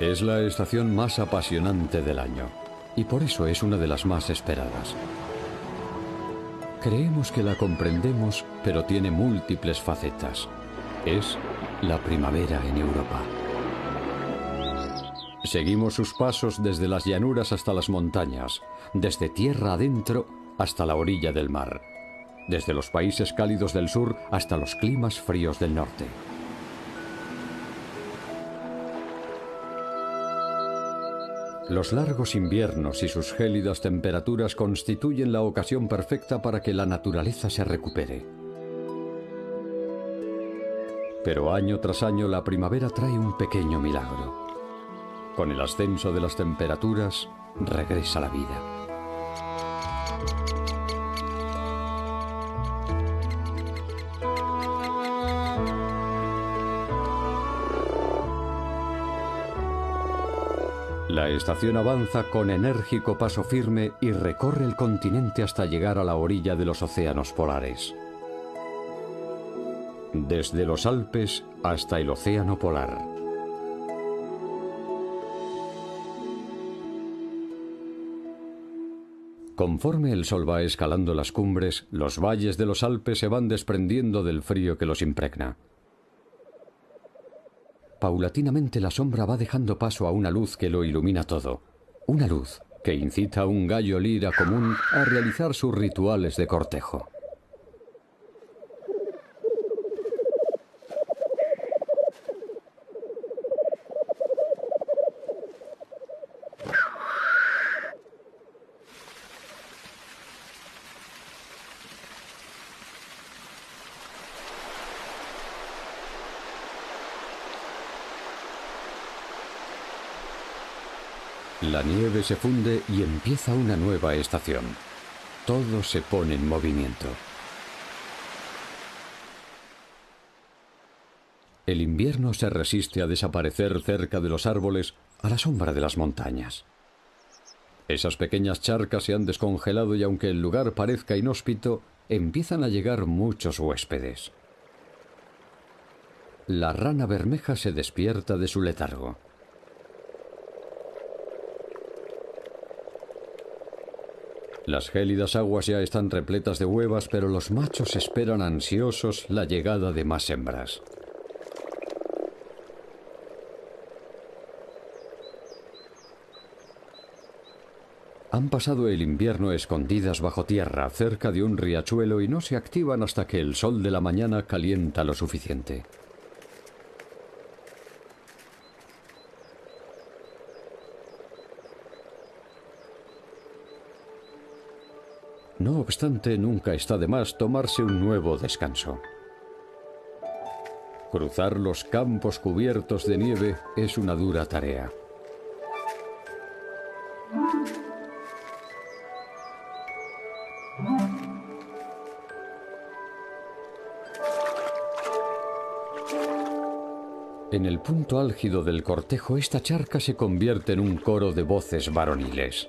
Es la estación más apasionante del año y por eso es una de las más esperadas. Creemos que la comprendemos, pero tiene múltiples facetas. Es la primavera en Europa. Seguimos sus pasos desde las llanuras hasta las montañas, desde tierra adentro hasta la orilla del mar, desde los países cálidos del sur hasta los climas fríos del norte. Los largos inviernos y sus gélidas temperaturas constituyen la ocasión perfecta para que la naturaleza se recupere. Pero año tras año la primavera trae un pequeño milagro. Con el ascenso de las temperaturas, regresa la vida. La estación avanza con enérgico paso firme y recorre el continente hasta llegar a la orilla de los océanos polares. Desde los Alpes hasta el océano polar. Conforme el sol va escalando las cumbres, los valles de los Alpes se van desprendiendo del frío que los impregna. Paulatinamente la sombra va dejando paso a una luz que lo ilumina todo. Una luz que incita a un gallo lira común a realizar sus rituales de cortejo. La nieve se funde y empieza una nueva estación. Todo se pone en movimiento. El invierno se resiste a desaparecer cerca de los árboles a la sombra de las montañas. Esas pequeñas charcas se han descongelado y aunque el lugar parezca inhóspito, empiezan a llegar muchos huéspedes. La rana bermeja se despierta de su letargo. Las gélidas aguas ya están repletas de huevas, pero los machos esperan ansiosos la llegada de más hembras. Han pasado el invierno escondidas bajo tierra, cerca de un riachuelo, y no se activan hasta que el sol de la mañana calienta lo suficiente. No obstante, nunca está de más tomarse un nuevo descanso. Cruzar los campos cubiertos de nieve es una dura tarea. En el punto álgido del cortejo, esta charca se convierte en un coro de voces varoniles.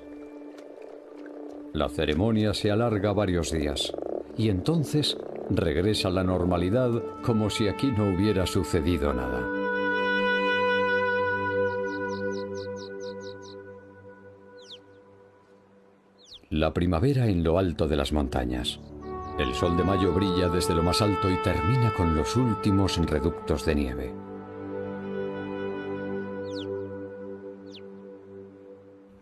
La ceremonia se alarga varios días y entonces regresa la normalidad como si aquí no hubiera sucedido nada. La primavera en lo alto de las montañas. El sol de mayo brilla desde lo más alto y termina con los últimos reductos de nieve.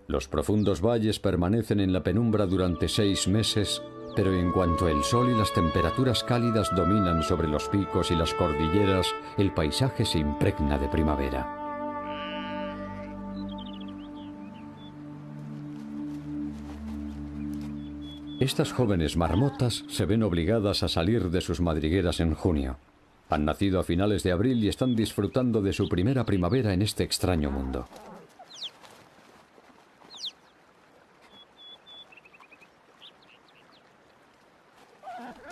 Los profundos valles permanecen en la penumbra durante 6 meses, pero en cuanto el sol y las temperaturas cálidas dominan sobre los picos y las cordilleras, el paisaje se impregna de primavera. Estas jóvenes marmotas se ven obligadas a salir de sus madrigueras en junio. Han nacido a finales de abril y están disfrutando de su primera primavera en este extraño mundo.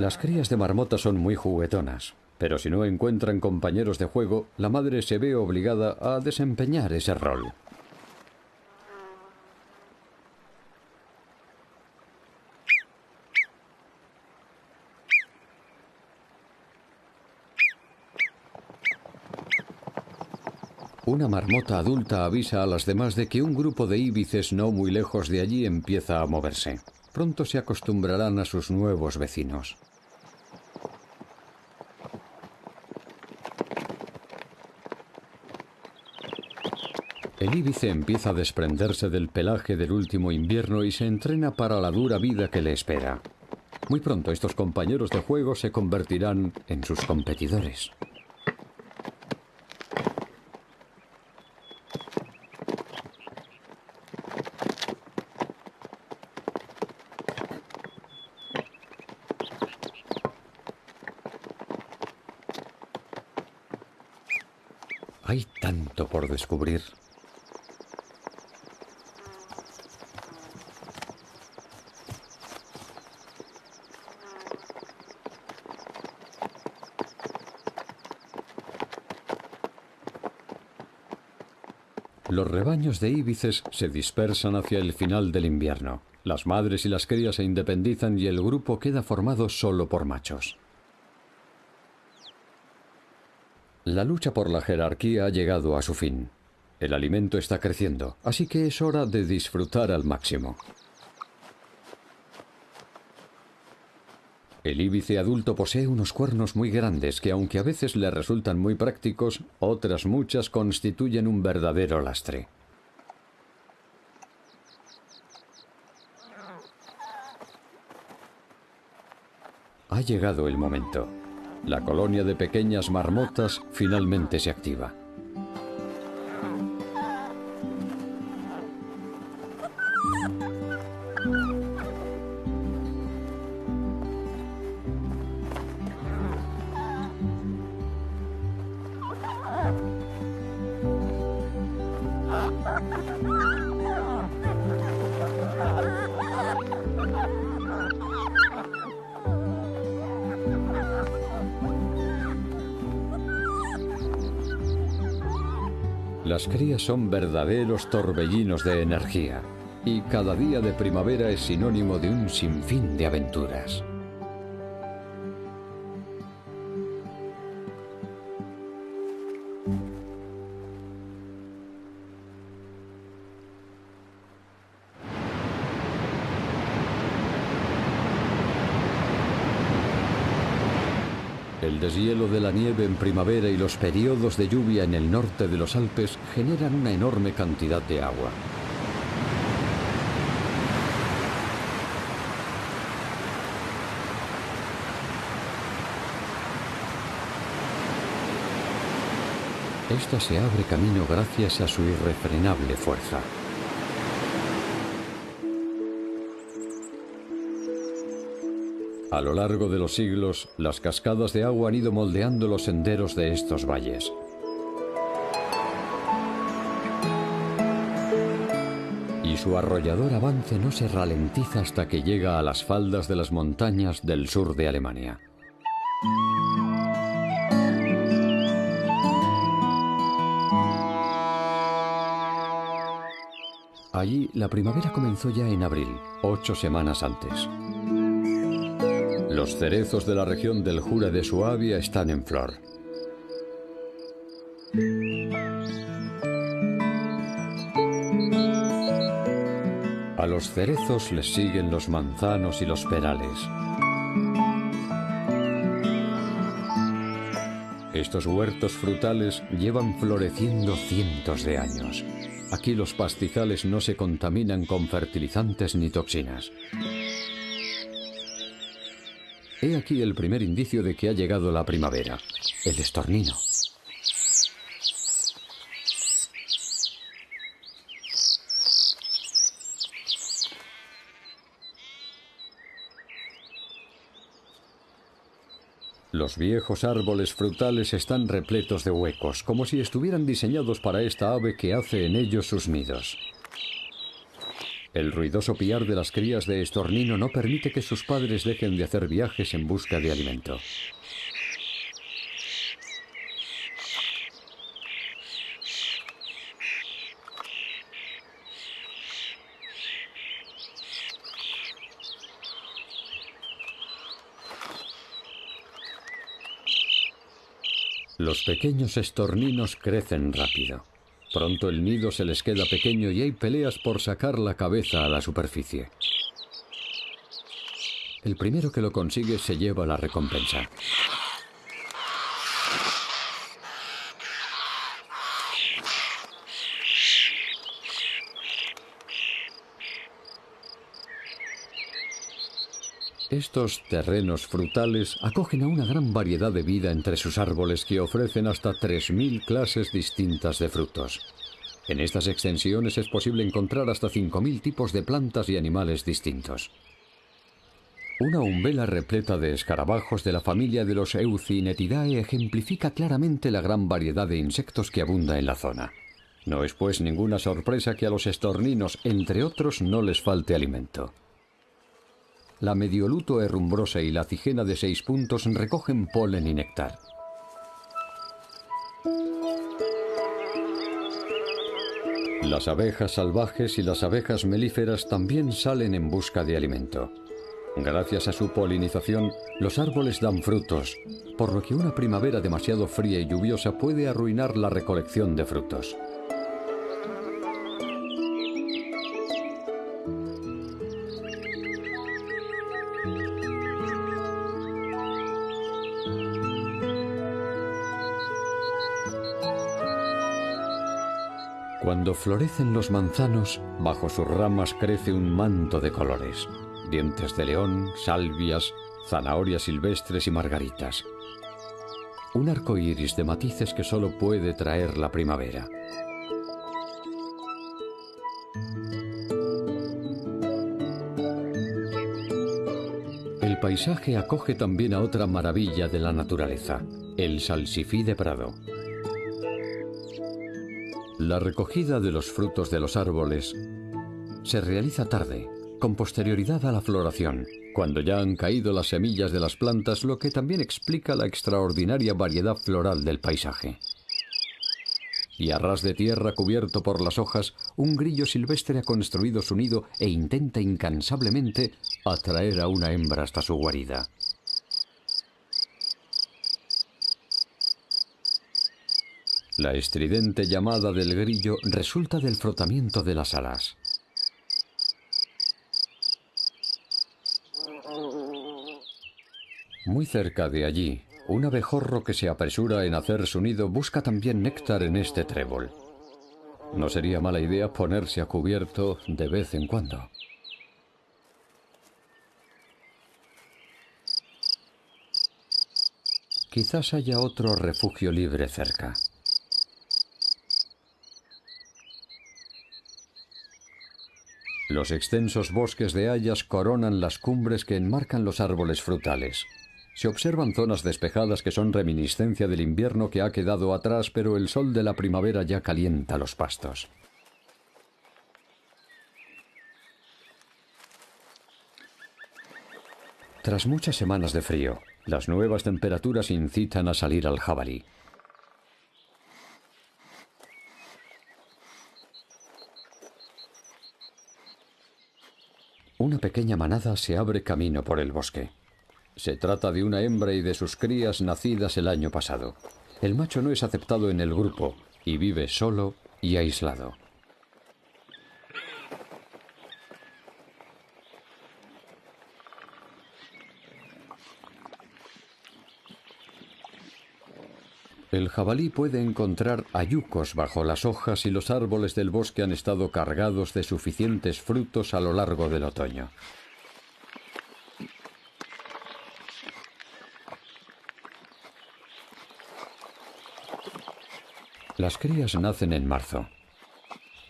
Las crías de marmota son muy juguetonas, pero si no encuentran compañeros de juego, la madre se ve obligada a desempeñar ese rol. Una marmota adulta avisa a las demás de que un grupo de íbices no muy lejos de allí empieza a moverse. Pronto se acostumbrarán a sus nuevos vecinos. El íbice empieza a desprenderse del pelaje del último invierno y se entrena para la dura vida que le espera. Muy pronto estos compañeros de juego se convertirán en sus competidores. Hay tanto por descubrir. Los rebaños de íbices se dispersan hacia el final del invierno. Las madres y las crías se independizan y el grupo queda formado solo por machos. La lucha por la jerarquía ha llegado a su fin. El alimento está creciendo, así que es hora de disfrutar al máximo. El íbice adulto posee unos cuernos muy grandes que, aunque a veces le resultan muy prácticos, otras muchas constituyen un verdadero lastre. Ha llegado el momento. La colonia de pequeñas marmotas finalmente se activa. Las crías son verdaderos torbellinos de energía, y cada día de primavera es sinónimo de un sinfín de aventuras. El deshielo de la nieve en primavera y los periodos de lluvia en el norte de los Alpes generan una enorme cantidad de agua. Esta se abre camino gracias a su irrefrenable fuerza. A lo largo de los siglos, las cascadas de agua han ido moldeando los senderos de estos valles. Y su arrollador avance no se ralentiza hasta que llega a las faldas de las montañas del sur de Alemania. Allí, la primavera comenzó ya en abril, 8 semanas antes. Los cerezos de la región del Jura de Suabia están en flor. A los cerezos les siguen los manzanos y los perales. Estos huertos frutales llevan floreciendo cientos de años. Aquí los pastizales no se contaminan con fertilizantes ni toxinas. He aquí el primer indicio de que ha llegado la primavera, el estornino. Los viejos árboles frutales están repletos de huecos, como si estuvieran diseñados para esta ave que hace en ellos sus nidos. El ruidoso piar de las crías de estornino no permite que sus padres dejen de hacer viajes en busca de alimento. Los pequeños estorninos crecen rápido. Pronto el nido se les queda pequeño y hay peleas por sacar la cabeza a la superficie. El primero que lo consigue se lleva la recompensa. Estos terrenos frutales acogen a una gran variedad de vida entre sus árboles que ofrecen hasta 3.000 clases distintas de frutos. En estas extensiones es posible encontrar hasta 5.000 tipos de plantas y animales distintos. Una umbela repleta de escarabajos de la familia de los Eucynetidae ejemplifica claramente la gran variedad de insectos que abunda en la zona. No es pues ninguna sorpresa que a los estorninos, entre otros, no les falte alimento. La Medioluto herrumbrosa y la cigena de 6 puntos recogen polen y néctar. Las abejas salvajes y las abejas melíferas también salen en busca de alimento. Gracias a su polinización, los árboles dan frutos, por lo que una primavera demasiado fría y lluviosa puede arruinar la recolección de frutos. Cuando florecen los manzanos, bajo sus ramas crece un manto de colores: dientes de león, salvias, zanahorias silvestres y margaritas. Un arco iris de matices que solo puede traer la primavera. El paisaje acoge también a otra maravilla de la naturaleza: el salsifí de prado. La recogida de los frutos de los árboles se realiza tarde, con posterioridad a la floración, cuando ya han caído las semillas de las plantas, lo que también explica la extraordinaria variedad floral del paisaje. Y a ras de tierra cubierto por las hojas, un grillo silvestre ha construido su nido e intenta incansablemente atraer a una hembra hasta su guarida. La estridente llamada del grillo resulta del frotamiento de las alas. Muy cerca de allí, un abejorro que se apresura en hacer su nido busca también néctar en este trébol. No sería mala idea ponerse a cubierto de vez en cuando. Quizás haya otro refugio libre cerca. Los extensos bosques de hayas coronan las cumbres que enmarcan los árboles frutales. Se observan zonas despejadas que son reminiscencia del invierno que ha quedado atrás, pero el sol de la primavera ya calienta los pastos. Tras muchas semanas de frío, las nuevas temperaturas incitan a salir al jabalí. Una pequeña manada se abre camino por el bosque. Se trata de una hembra y de sus crías nacidas el año pasado. El macho no es aceptado en el grupo y vive solo y aislado. El jabalí puede encontrar hayucos bajo las hojas y los árboles del bosque han estado cargados de suficientes frutos a lo largo del otoño. Las crías nacen en marzo.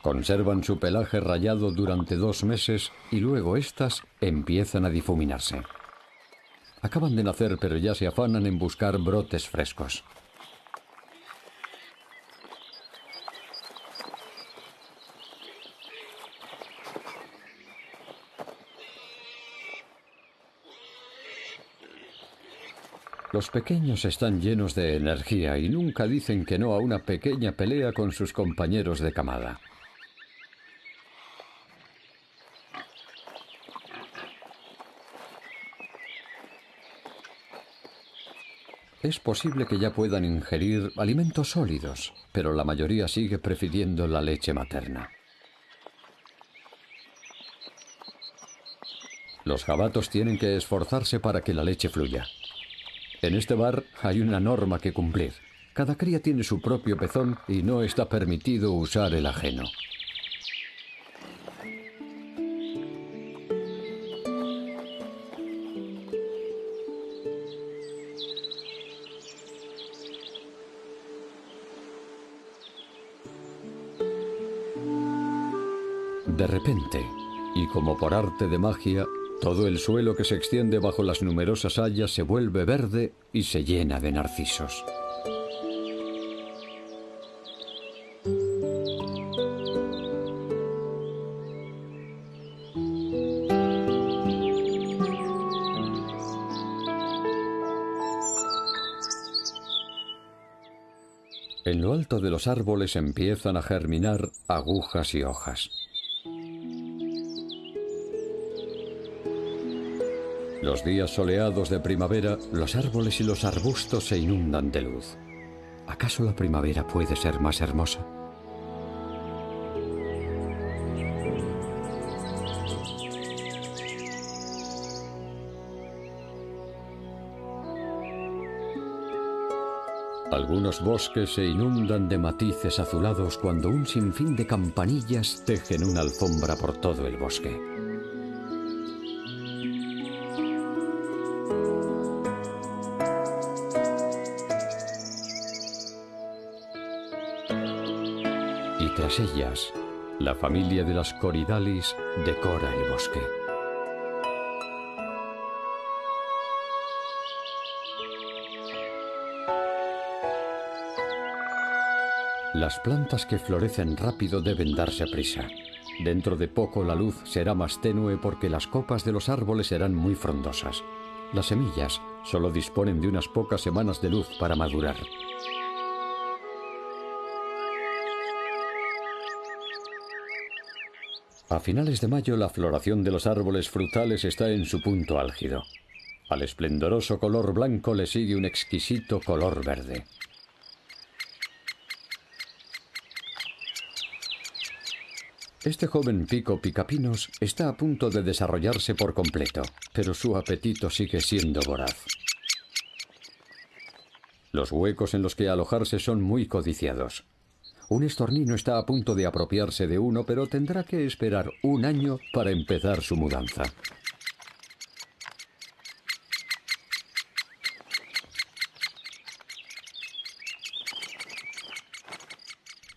Conservan su pelaje rayado durante 2 meses y luego éstas empiezan a difuminarse. Acaban de nacer, pero ya se afanan en buscar brotes frescos. Los pequeños están llenos de energía y nunca dicen que no a una pequeña pelea con sus compañeros de camada. Es posible que ya puedan ingerir alimentos sólidos, pero la mayoría sigue prefiriendo la leche materna. Los jabatos tienen que esforzarse para que la leche fluya. En este bar hay una norma que cumplir. Cada cría tiene su propio pezón y no está permitido usar el ajeno. De repente, y como por arte de magia, todo el suelo que se extiende bajo las numerosas hayas se vuelve verde y se llena de narcisos. En lo alto de los árboles empiezan a germinar agujas y hojas. Los días soleados de primavera, los árboles y los arbustos se inundan de luz. ¿Acaso la primavera puede ser más hermosa? Algunos bosques se inundan de matices azulados cuando un sinfín de campanillas tejen una alfombra por todo el bosque. Y tras ellas, la familia de las coridalis decora el bosque. Las plantas que florecen rápido deben darse prisa. Dentro de poco la luz será más tenue porque las copas de los árboles serán muy frondosas. Las semillas solo disponen de unas pocas semanas de luz para madurar. A finales de mayo la floración de los árboles frutales está en su punto álgido. Al esplendoroso color blanco le sigue un exquisito color verde. Este joven pico picapinos está a punto de desarrollarse por completo, pero su apetito sigue siendo voraz. Los huecos en los que alojarse son muy codiciados. Un estornino está a punto de apropiarse de uno, pero tendrá que esperar un año para empezar su mudanza.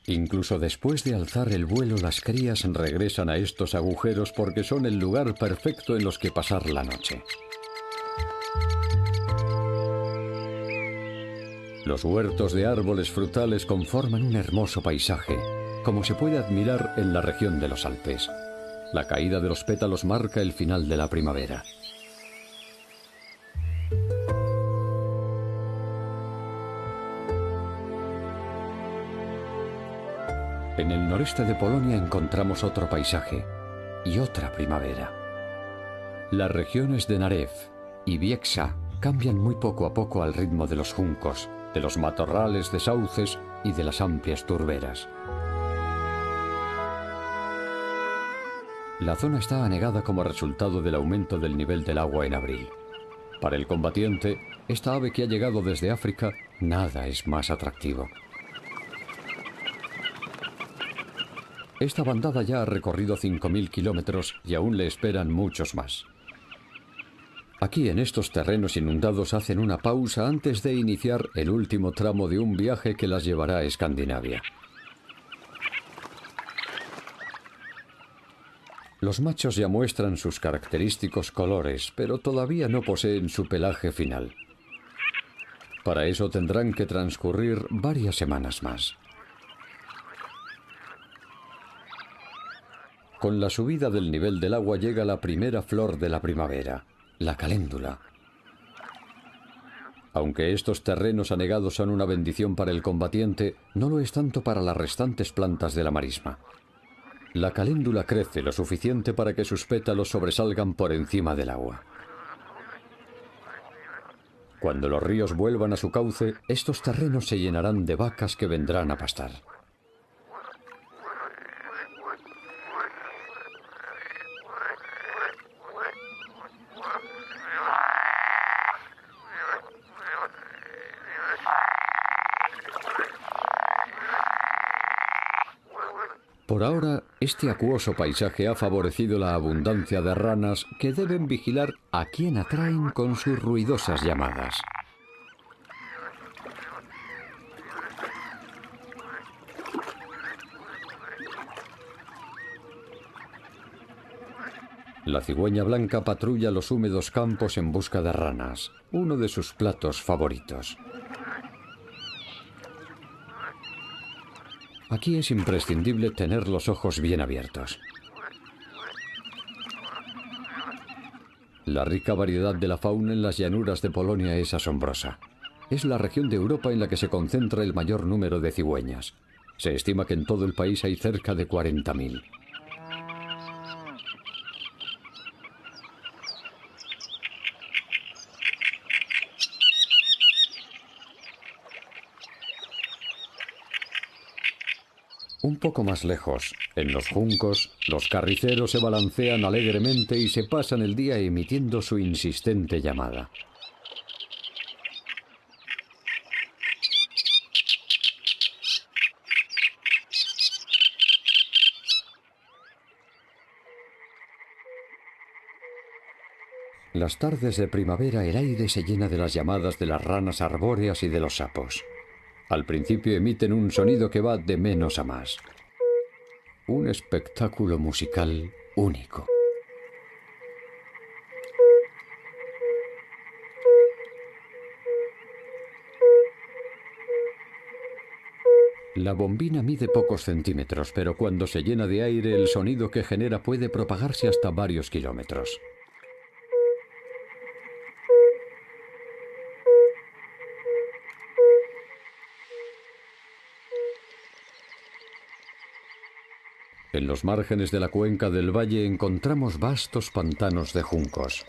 Incluso después de alzar el vuelo, las crías regresan a estos agujeros porque son el lugar perfecto en los que pasar la noche. Los huertos de árboles frutales conforman un hermoso paisaje, como se puede admirar en la región de los Alpes. La caída de los pétalos marca el final de la primavera. En el noreste de Polonia encontramos otro paisaje y otra primavera. Las regiones de Narew y Bieksa cambian muy poco a poco al ritmo de los juncos, de los matorrales de sauces y de las amplias turberas. La zona está anegada como resultado del aumento del nivel del agua en abril. Para el combatiente, esta ave que ha llegado desde África, nada es más atractivo. Esta bandada ya ha recorrido 5.000 kilómetros y aún le esperan muchos más. Aquí en estos terrenos inundados hacen una pausa antes de iniciar el último tramo de un viaje que las llevará a Escandinavia. Los machos ya muestran sus característicos colores, pero todavía no poseen su pelaje final. Para eso tendrán que transcurrir varias semanas más. Con la subida del nivel del agua llega la primera flor de la primavera, la caléndula. Aunque estos terrenos anegados son una bendición para el combatiente, no lo es tanto para las restantes plantas de la marisma. La caléndula crece lo suficiente para que sus pétalos sobresalgan por encima del agua. Cuando los ríos vuelvan a su cauce, estos terrenos se llenarán de vacas que vendrán a pastar. Por ahora, este acuoso paisaje ha favorecido la abundancia de ranas que deben vigilar a quien atraen con sus ruidosas llamadas. La cigüeña blanca patrulla los húmedos campos en busca de ranas, uno de sus platos favoritos. Aquí es imprescindible tener los ojos bien abiertos. La rica variedad de la fauna en las llanuras de Polonia es asombrosa. Es la región de Europa en la que se concentra el mayor número de cigüeñas. Se estima que en todo el país hay cerca de 40.000. Un poco más lejos, en los juncos, los carriceros se balancean alegremente y se pasan el día emitiendo su insistente llamada. Las tardes de primavera el aire se llena de las llamadas de las ranas arbóreas y de los sapos. Al principio emiten un sonido que va de menos a más. Un espectáculo musical único. La bombina mide pocos centímetros, pero cuando se llena de aire, el sonido que genera puede propagarse hasta varios kilómetros. En los márgenes de la cuenca del valle encontramos vastos pantanos de juncos.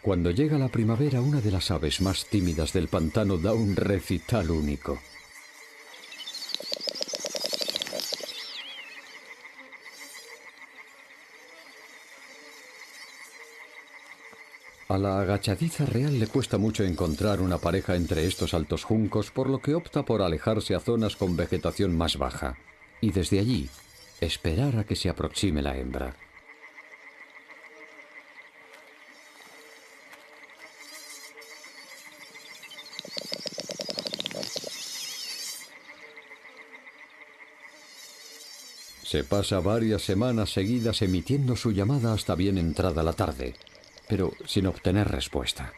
Cuando llega la primavera, una de las aves más tímidas del pantano da un recital único. A la agachadiza real le cuesta mucho encontrar una pareja entre estos altos juncos, por lo que opta por alejarse a zonas con vegetación más baja, y desde allí esperar a que se aproxime la hembra. Se pasa varias semanas seguidas emitiendo su llamada hasta bien entrada la tarde, pero sin obtener respuesta.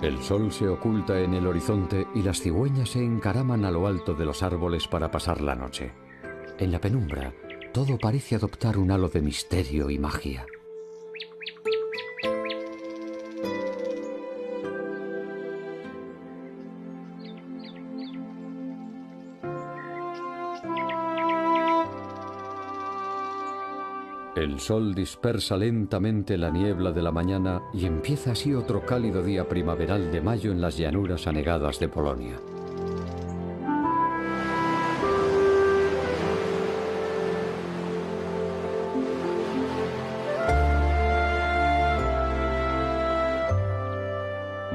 El sol se oculta en el horizonte y las cigüeñas se encaraman a lo alto de los árboles para pasar la noche. En la penumbra, todo parece adoptar un halo de misterio y magia. El sol dispersa lentamente la niebla de la mañana y empieza así otro cálido día primaveral de mayo en las llanuras anegadas de Polonia.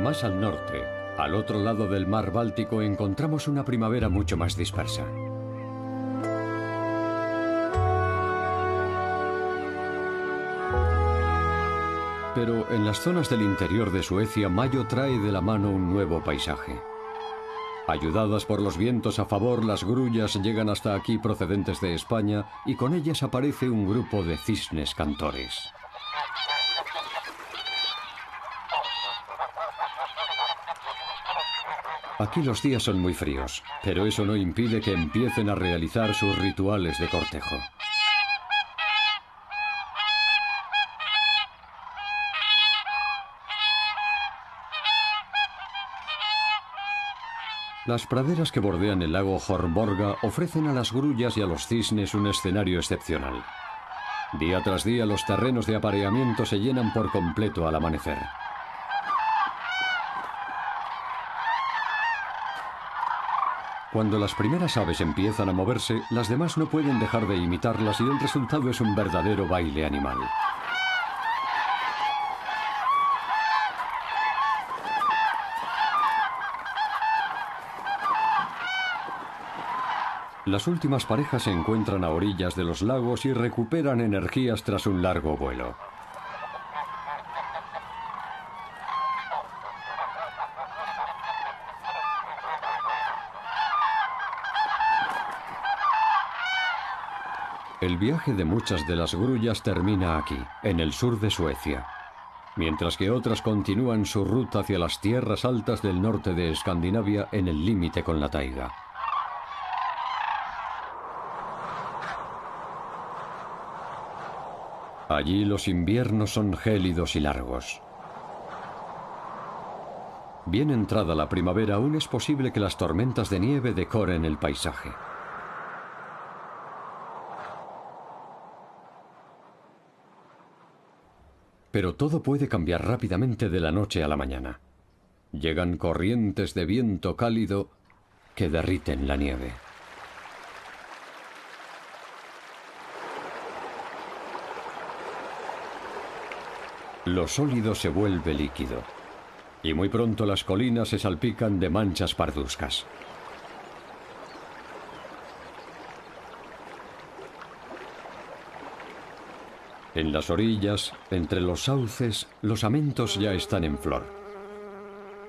Más al norte, al otro lado del mar Báltico, encontramos una primavera mucho más dispersa. Pero en las zonas del interior de Suecia, mayo trae de la mano un nuevo paisaje. Ayudadas por los vientos a favor, las grullas llegan hasta aquí procedentes de España y con ellas aparece un grupo de cisnes cantores. Aquí los días son muy fríos, pero eso no impide que empiecen a realizar sus rituales de cortejo. Las praderas que bordean el lago Hornborga ofrecen a las grullas y a los cisnes un escenario excepcional. Día tras día los terrenos de apareamiento se llenan por completo al amanecer. Cuando las primeras aves empiezan a moverse, las demás no pueden dejar de imitarlas y el resultado es un verdadero baile animal. Las últimas parejas se encuentran a orillas de los lagos y recuperan energías tras un largo vuelo. El viaje de muchas de las grullas termina aquí, en el sur de Suecia, mientras que otras continúan su ruta hacia las tierras altas del norte de Escandinavia en el límite con la taiga. Allí los inviernos son gélidos y largos. Bien entrada la primavera, aún es posible que las tormentas de nieve decoren el paisaje. Pero todo puede cambiar rápidamente de la noche a la mañana. Llegan corrientes de viento cálido que derriten la nieve. Lo sólido se vuelve líquido, y muy pronto las colinas se salpican de manchas parduzcas. En las orillas, entre los sauces, los amentos ya están en flor.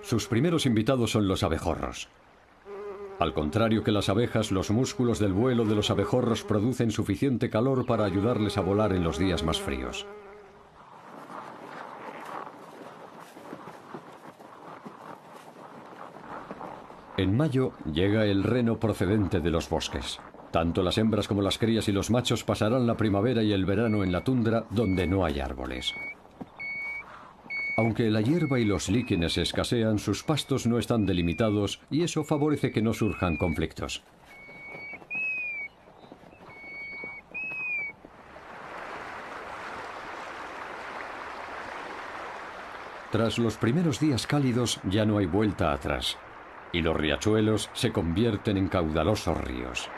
Sus primeros invitados son los abejorros. Al contrario que las abejas, los músculos del vuelo de los abejorros producen suficiente calor para ayudarles a volar en los días más fríos. En mayo llega el reno procedente de los bosques. Tanto las hembras como las crías y los machos pasarán la primavera y el verano en la tundra donde no hay árboles. Aunque la hierba y los líquenes escasean, sus pastos no están delimitados y eso favorece que no surjan conflictos. Tras los primeros días cálidos ya no hay vuelta atrás y los riachuelos se convierten en caudalosos ríos.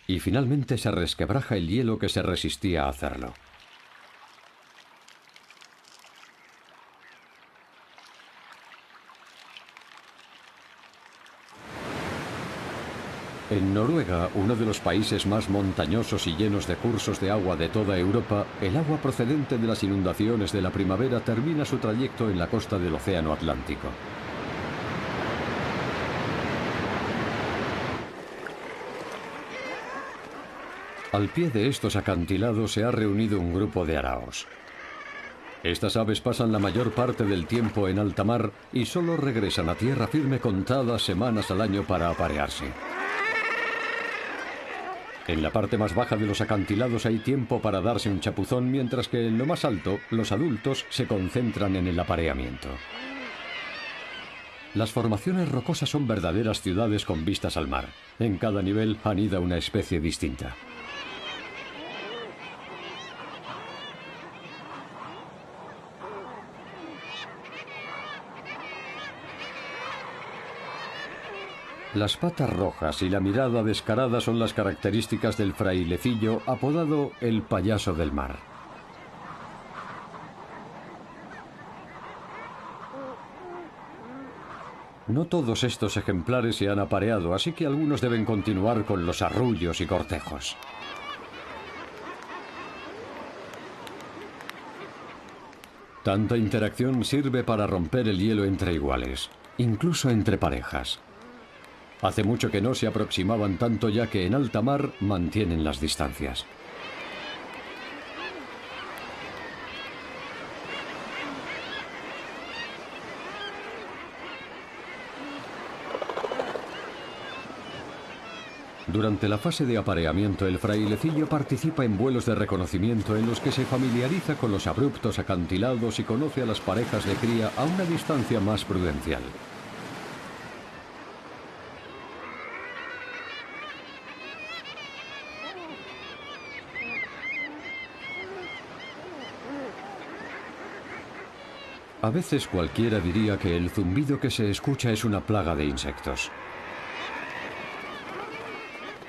Y finalmente se resquebraja el hielo que se resistía a hacerlo. En Noruega, uno de los países más montañosos y llenos de cursos de agua de toda Europa, el agua procedente de las inundaciones de la primavera termina su trayecto en la costa del Océano Atlántico. Al pie de estos acantilados se ha reunido un grupo de araos. Estas aves pasan la mayor parte del tiempo en alta mar y solo regresan a tierra firme contadas semanas al año para aparearse. En la parte más baja de los acantilados hay tiempo para darse un chapuzón, mientras que en lo más alto los adultos se concentran en el apareamiento. Las formaciones rocosas son verdaderas ciudades con vistas al mar. En cada nivel anida una especie distinta. Las patas rojas y la mirada descarada son las características del frailecillo apodado el payaso del mar. No todos estos ejemplares se han apareado, así que algunos deben continuar con los arrullos y cortejos. Tanta interacción sirve para romper el hielo entre iguales, incluso entre parejas. Hace mucho que no se aproximaban tanto, ya que en alta mar mantienen las distancias. Durante la fase de apareamiento, el frailecillo participa en vuelos de reconocimiento en los que se familiariza con los abruptos acantilados y conoce a las parejas de cría a una distancia más prudencial. A veces cualquiera diría que el zumbido que se escucha es una plaga de insectos.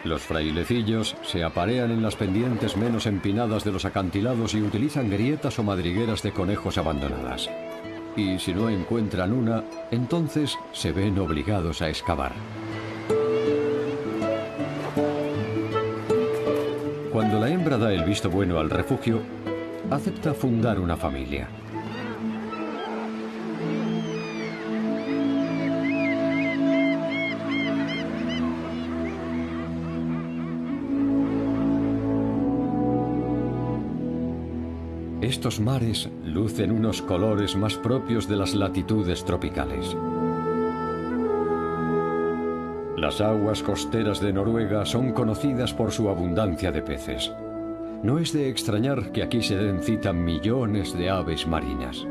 Los frailecillos se aparean en las pendientes menos empinadas de los acantilados y utilizan grietas o madrigueras de conejos abandonadas. Y si no encuentran una, entonces se ven obligados a excavar. Cuando la hembra da el visto bueno al refugio, acepta fundar una familia. Estos mares lucen unos colores más propios de las latitudes tropicales. Las aguas costeras de Noruega son conocidas por su abundancia de peces. No es de extrañar que aquí se den cita millones de aves marinas.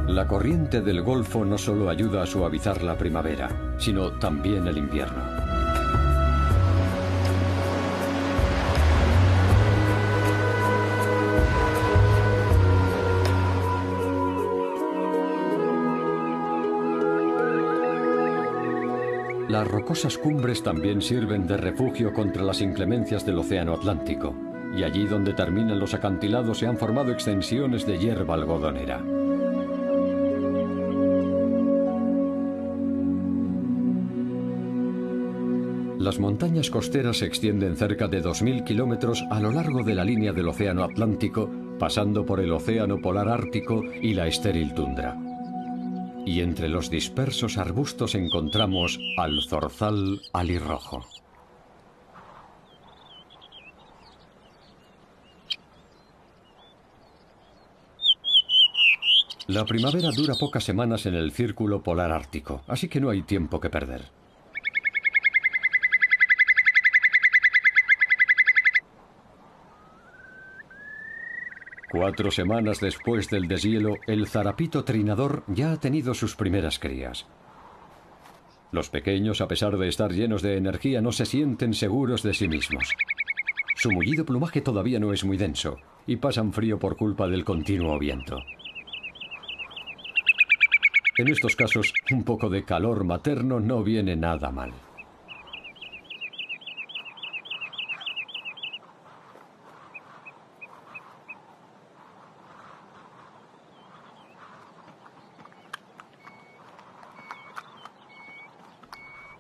La corriente del Golfo no solo ayuda a suavizar la primavera, sino también el invierno. Las rocosas cumbres también sirven de refugio contra las inclemencias del océano Atlántico, y allí donde terminan los acantilados se han formado extensiones de hierba algodonera. Las montañas costeras se extienden cerca de 2000 kilómetros a lo largo de la línea del océano Atlántico, pasando por el océano polar ártico y la estéril tundra. Y entre los dispersos arbustos encontramos al zorzal alirrojo. La primavera dura pocas semanas en el círculo polar ártico, así que no hay tiempo que perder. Cuatro semanas después del deshielo, el zarapito trinador ya ha tenido sus primeras crías. Los pequeños, a pesar de estar llenos de energía, no se sienten seguros de sí mismos. Su mullido plumaje todavía no es muy denso y pasan frío por culpa del continuo viento. En estos casos, un poco de calor materno no viene nada mal.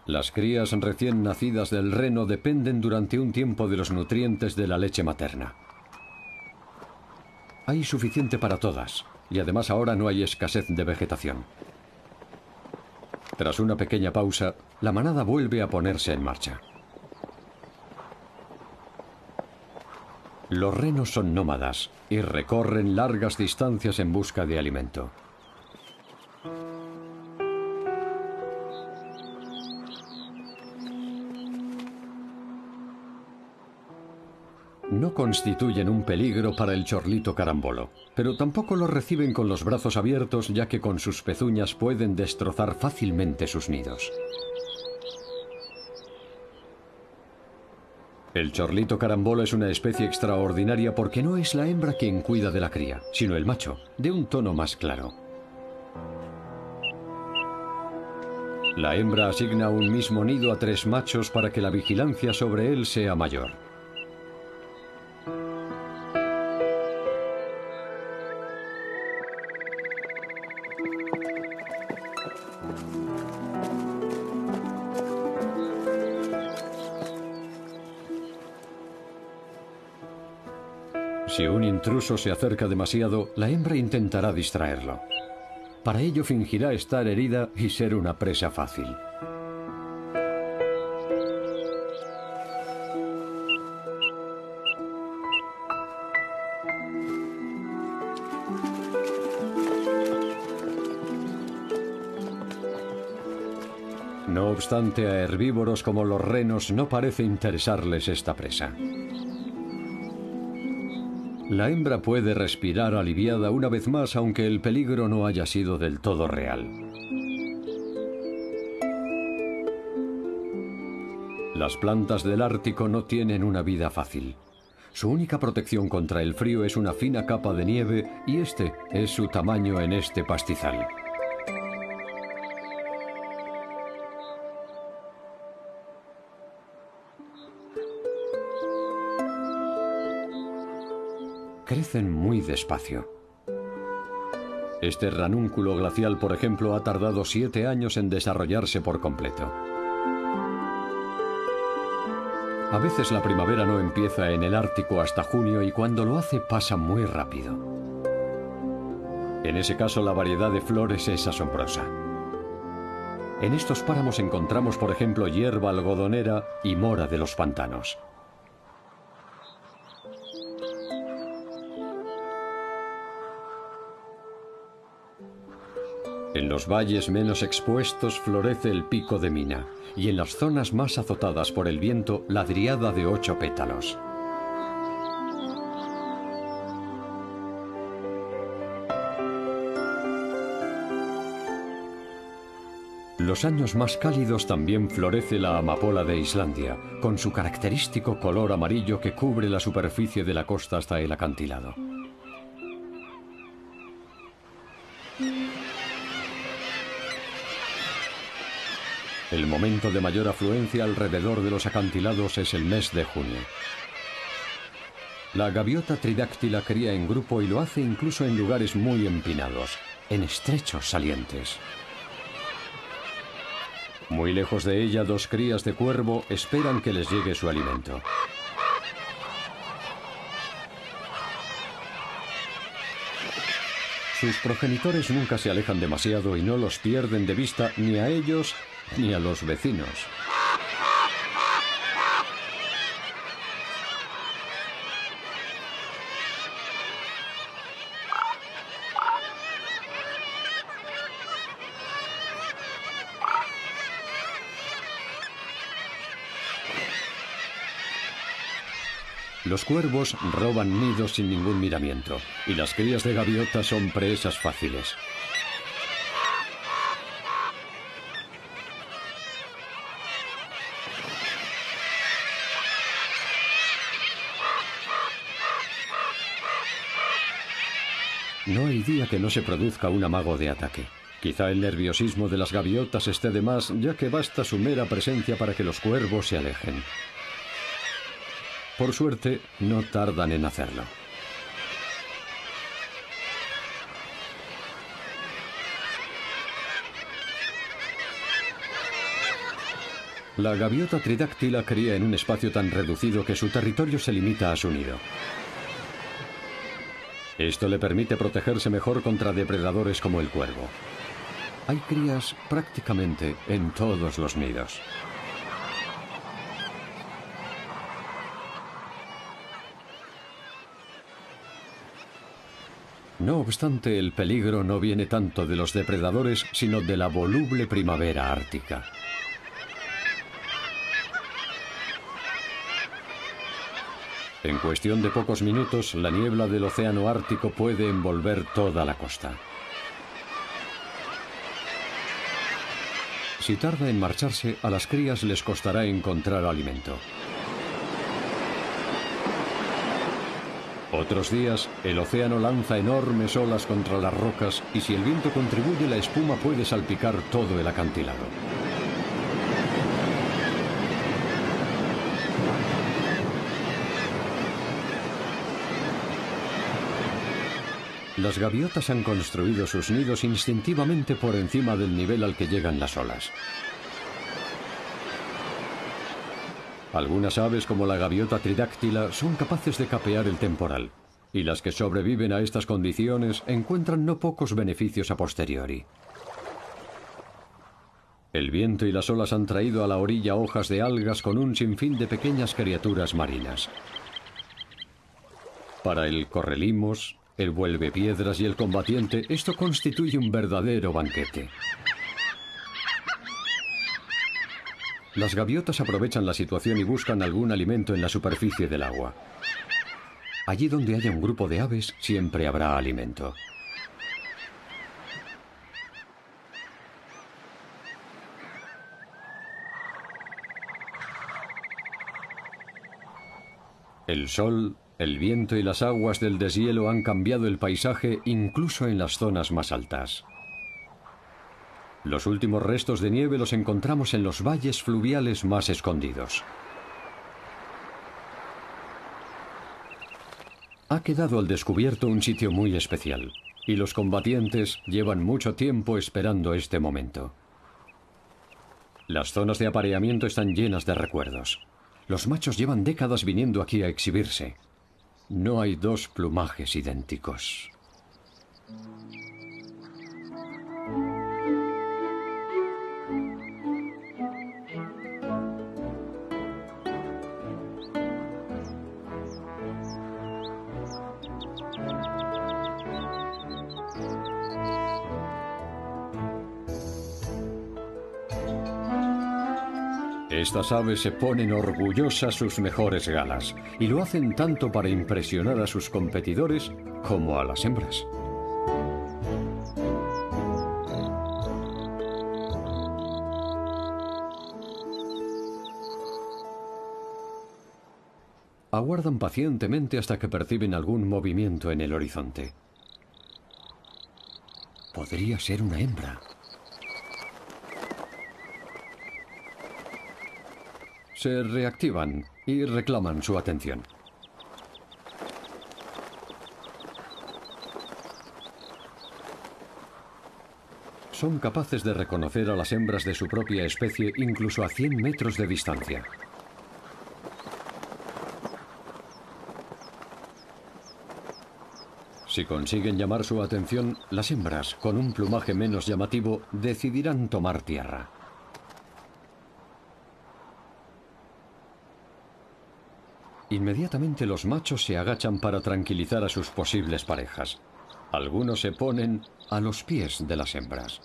Las crías recién nacidas del reno dependen durante un tiempo de los nutrientes de la leche materna. Hay suficiente para todas, y además ahora no hay escasez de vegetación. Tras una pequeña pausa, la manada vuelve a ponerse en marcha. Los renos son nómadas y recorren largas distancias en busca de alimento. No constituyen un peligro para el chorlito carambolo, pero tampoco lo reciben con los brazos abiertos, ya que con sus pezuñas pueden destrozar fácilmente sus nidos. El chorlito carambolo es una especie extraordinaria porque no es la hembra quien cuida de la cría, sino el macho, de un tono más claro. La hembra asigna un mismo nido a 3 machos para que la vigilancia sobre él sea mayor. Si un intruso se acerca demasiado, la hembra intentará distraerlo. Para ello fingirá estar herida y ser una presa fácil. No obstante, a herbívoros como los renos no parece interesarles esta presa. La hembra puede respirar aliviada una vez más, aunque el peligro no haya sido del todo real. Las plantas del Ártico no tienen una vida fácil. Su única protección contra el frío es una fina capa de nieve y este es su tamaño en este pastizal. Crecen muy despacio. Este ranúnculo glacial, por ejemplo, ha tardado 7 años en desarrollarse por completo. A veces la primavera no empieza en el Ártico hasta junio y cuando lo hace pasa muy rápido. En ese caso la variedad de flores es asombrosa. En estos páramos encontramos, por ejemplo, hierba algodonera y mora de los pantanos. En los valles menos expuestos florece el pico de mina y en las zonas más azotadas por el viento la driada de 8 pétalos. Los años más cálidos también florece la amapola de Islandia, con su característico color amarillo que cubre la superficie de la costa hasta el acantilado. El momento de mayor afluencia alrededor de los acantilados es el mes de junio. La gaviota tridáctila cría en grupo y lo hace incluso en lugares muy empinados, en estrechos salientes. Muy lejos de ella, 2 crías de cuervo esperan que les llegue su alimento. Sus progenitores nunca se alejan demasiado y no los pierden de vista ni a ellos ni a los vecinos. Los cuervos roban nidos sin ningún miramiento y las crías de gaviota son presas fáciles. No hay día que no se produzca un amago de ataque. Quizá el nerviosismo de las gaviotas esté de más, ya que basta su mera presencia para que los cuervos se alejen. Por suerte, no tardan en hacerlo. La gaviota tridáctila cría en un espacio tan reducido que su territorio se limita a su nido. Esto le permite protegerse mejor contra depredadores como el cuervo. Hay crías prácticamente en todos los nidos. No obstante, el peligro no viene tanto de los depredadores, sino de la voluble primavera ártica. En cuestión de pocos minutos, la niebla del océano Ártico puede envolver toda la costa. Si tarda en marcharse, a las crías les costará encontrar alimento. Otros días, el océano lanza enormes olas contra las rocas y si el viento contribuye, la espuma puede salpicar todo el acantilado. Las gaviotas han construido sus nidos instintivamente por encima del nivel al que llegan las olas. Algunas aves, como la gaviota tridáctila, son capaces de capear el temporal, y las que sobreviven a estas condiciones encuentran no pocos beneficios a posteriori. El viento y las olas han traído a la orilla hojas de algas con un sinfín de pequeñas criaturas marinas. Para el correlimos, el vuelvepiedras y el combatiente, esto constituye un verdadero banquete. Las gaviotas aprovechan la situación y buscan algún alimento en la superficie del agua. Allí donde haya un grupo de aves, siempre habrá alimento. El sol, el viento y las aguas del deshielo han cambiado el paisaje incluso en las zonas más altas. Los últimos restos de nieve los encontramos en los valles fluviales más escondidos. Ha quedado al descubierto un sitio muy especial, y los combatientes llevan mucho tiempo esperando este momento. Las zonas de apareamiento están llenas de recuerdos. Los machos llevan décadas viniendo aquí a exhibirse. No hay dos plumajes idénticos. Estas aves se ponen orgullosas sus mejores galas, y lo hacen tanto para impresionar a sus competidores como a las hembras. Aguardan pacientemente hasta que perciben algún movimiento en el horizonte. Podría ser una hembra. Se reactivan y reclaman su atención. Son capaces de reconocer a las hembras de su propia especie incluso a 100 metros de distancia. Si consiguen llamar su atención, las hembras, con un plumaje menos llamativo, decidirán tomar tierra. Inmediatamente los machos se agachan para tranquilizar a sus posibles parejas. Algunos se ponen a los pies de las hembras.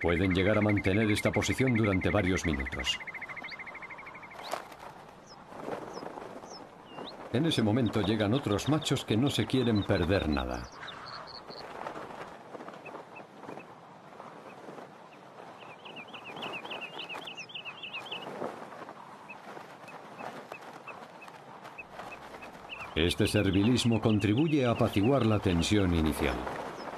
Pueden llegar a mantener esta posición durante varios minutos. En ese momento llegan otros machos que no se quieren perder nada. Este servilismo contribuye a apaciguar la tensión inicial.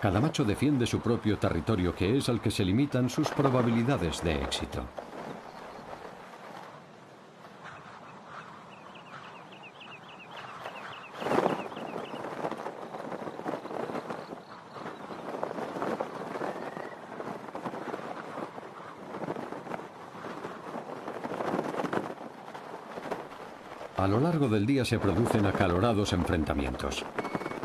Cada macho defiende su propio territorio, que es al que se limitan sus probabilidades de éxito. A lo largo del día se producen acalorados enfrentamientos.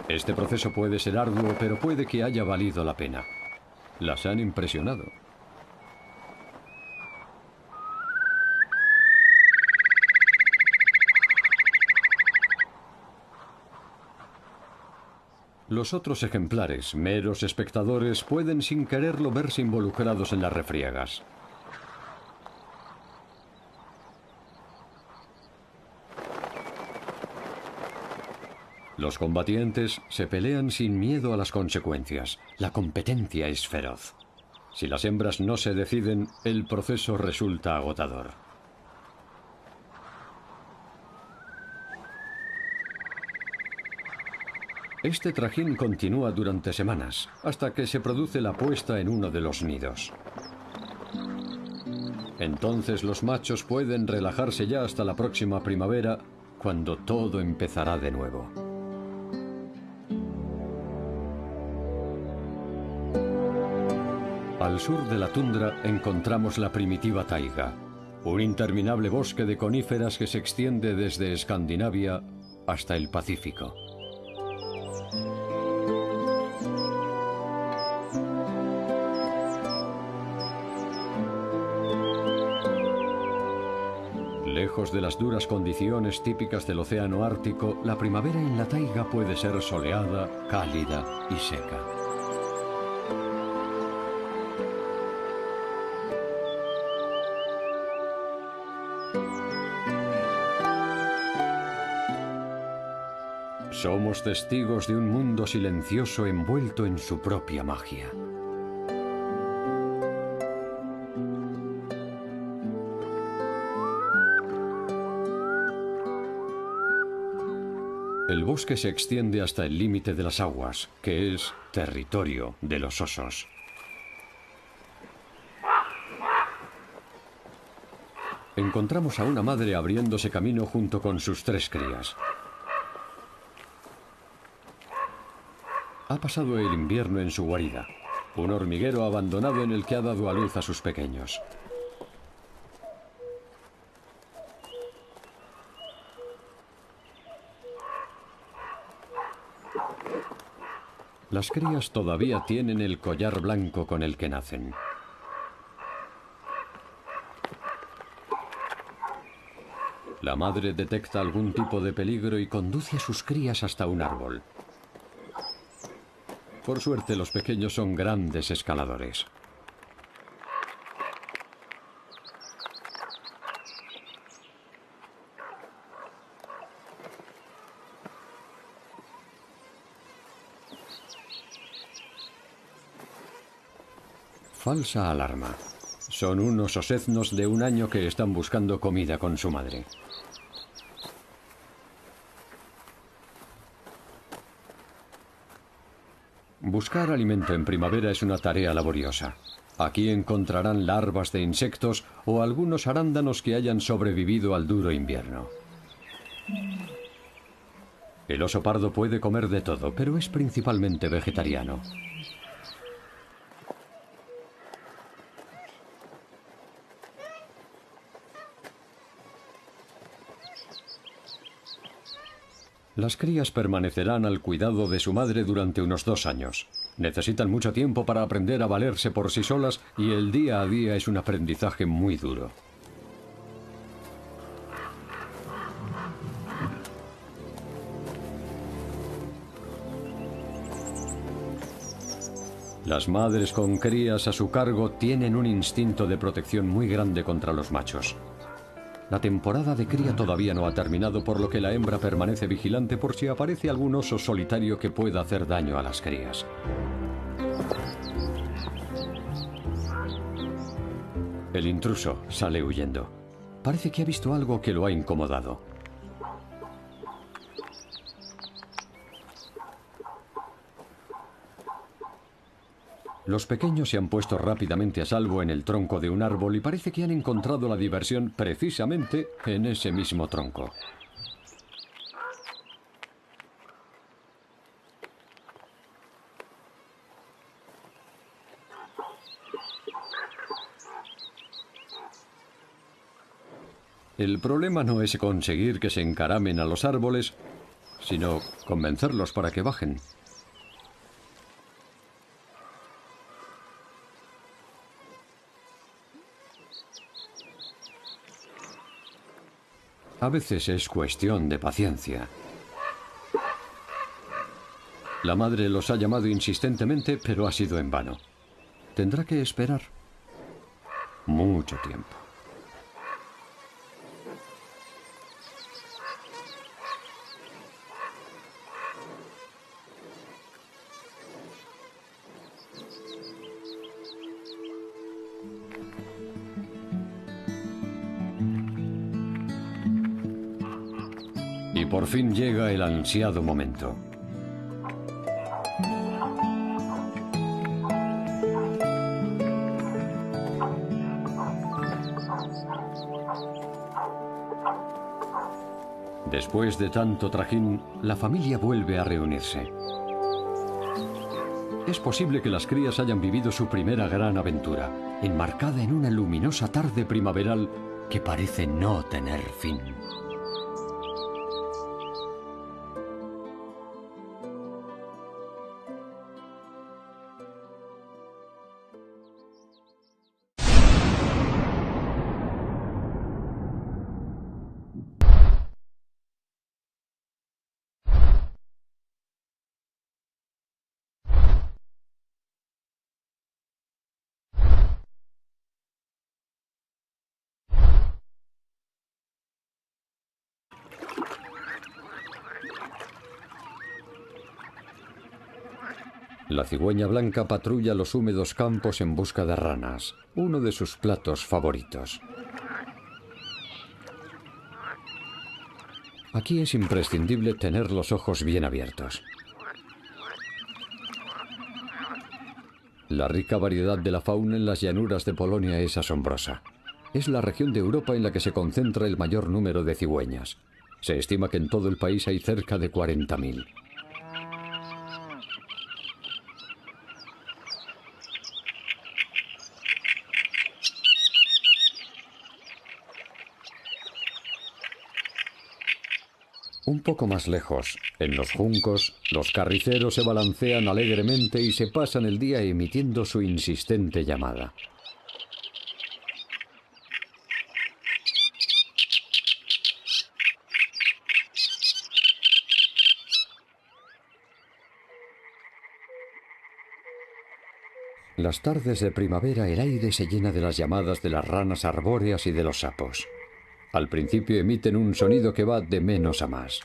Este proceso puede ser arduo, pero puede que haya valido la pena. Las han impresionado. Los otros ejemplares, meros espectadores, pueden sin quererlo verse involucrados en las refriegas. Los combatientes se pelean sin miedo a las consecuencias. La competencia es feroz. Si las hembras no se deciden, el proceso resulta agotador. Este trajín continúa durante semanas, hasta que se produce la puesta en uno de los nidos. Entonces los machos pueden relajarse ya hasta la próxima primavera, cuando todo empezará de nuevo. Al sur de la tundra encontramos la primitiva taiga, un interminable bosque de coníferas que se extiende desde Escandinavia hasta el Pacífico. Lejos de las duras condiciones típicas del océano Ártico, la primavera en la taiga puede ser soleada, cálida y seca. Somos testigos de un mundo silencioso envuelto en su propia magia. El bosque se extiende hasta el límite de las aguas, que es territorio de los osos. Encontramos a una madre abriéndose camino junto con sus 3 crías. Ha pasado el invierno en su guarida, un hormiguero abandonado en el que ha dado a luz a sus pequeños. Las crías todavía tienen el collar blanco con el que nacen. La madre detecta algún tipo de peligro y conduce a sus crías hasta un árbol. Por suerte, los pequeños son grandes escaladores. Falsa alarma. Son unos oseznos de 1 año que están buscando comida con su madre. Buscar alimento en primavera es una tarea laboriosa. Aquí encontrarán larvas de insectos o algunos arándanos que hayan sobrevivido al duro invierno. El oso pardo puede comer de todo, pero es principalmente vegetariano. Las crías permanecerán al cuidado de su madre durante unos 2 años. Necesitan mucho tiempo para aprender a valerse por sí solas y el día a día es un aprendizaje muy duro. Las madres con crías a su cargo tienen un instinto de protección muy grande contra los machos. La temporada de cría todavía no ha terminado, por lo que la hembra permanece vigilante por si aparece algún oso solitario que pueda hacer daño a las crías. El intruso sale huyendo. Parece que ha visto algo que lo ha incomodado. Los pequeños se han puesto rápidamente a salvo en el tronco de un árbol y parece que han encontrado la diversión precisamente en ese mismo tronco. El problema no es conseguir que se encaramen a los árboles, sino convencerlos para que bajen. A veces es cuestión de paciencia. La madre los ha llamado insistentemente, pero ha sido en vano. Tendrá que esperar mucho tiempo. Y por fin llega el ansiado momento. Después de tanto trajín, la familia vuelve a reunirse. Es posible que las crías hayan vivido su primera gran aventura, enmarcada en una luminosa tarde primaveral que parece no tener fin. La cigüeña blanca patrulla los húmedos campos en busca de ranas, uno de sus platos favoritos. Aquí es imprescindible tener los ojos bien abiertos. La rica variedad de la fauna en las llanuras de Polonia es asombrosa. Es la región de Europa en la que se concentra el mayor número de cigüeñas. Se estima que en todo el país hay cerca de 40.000. Un poco más lejos, en los juncos, los carriceros se balancean alegremente y se pasan el día emitiendo su insistente llamada. Las tardes de primavera el aire se llena de las llamadas de las ranas arbóreas y de los sapos. Al principio emiten un sonido que va de menos a más.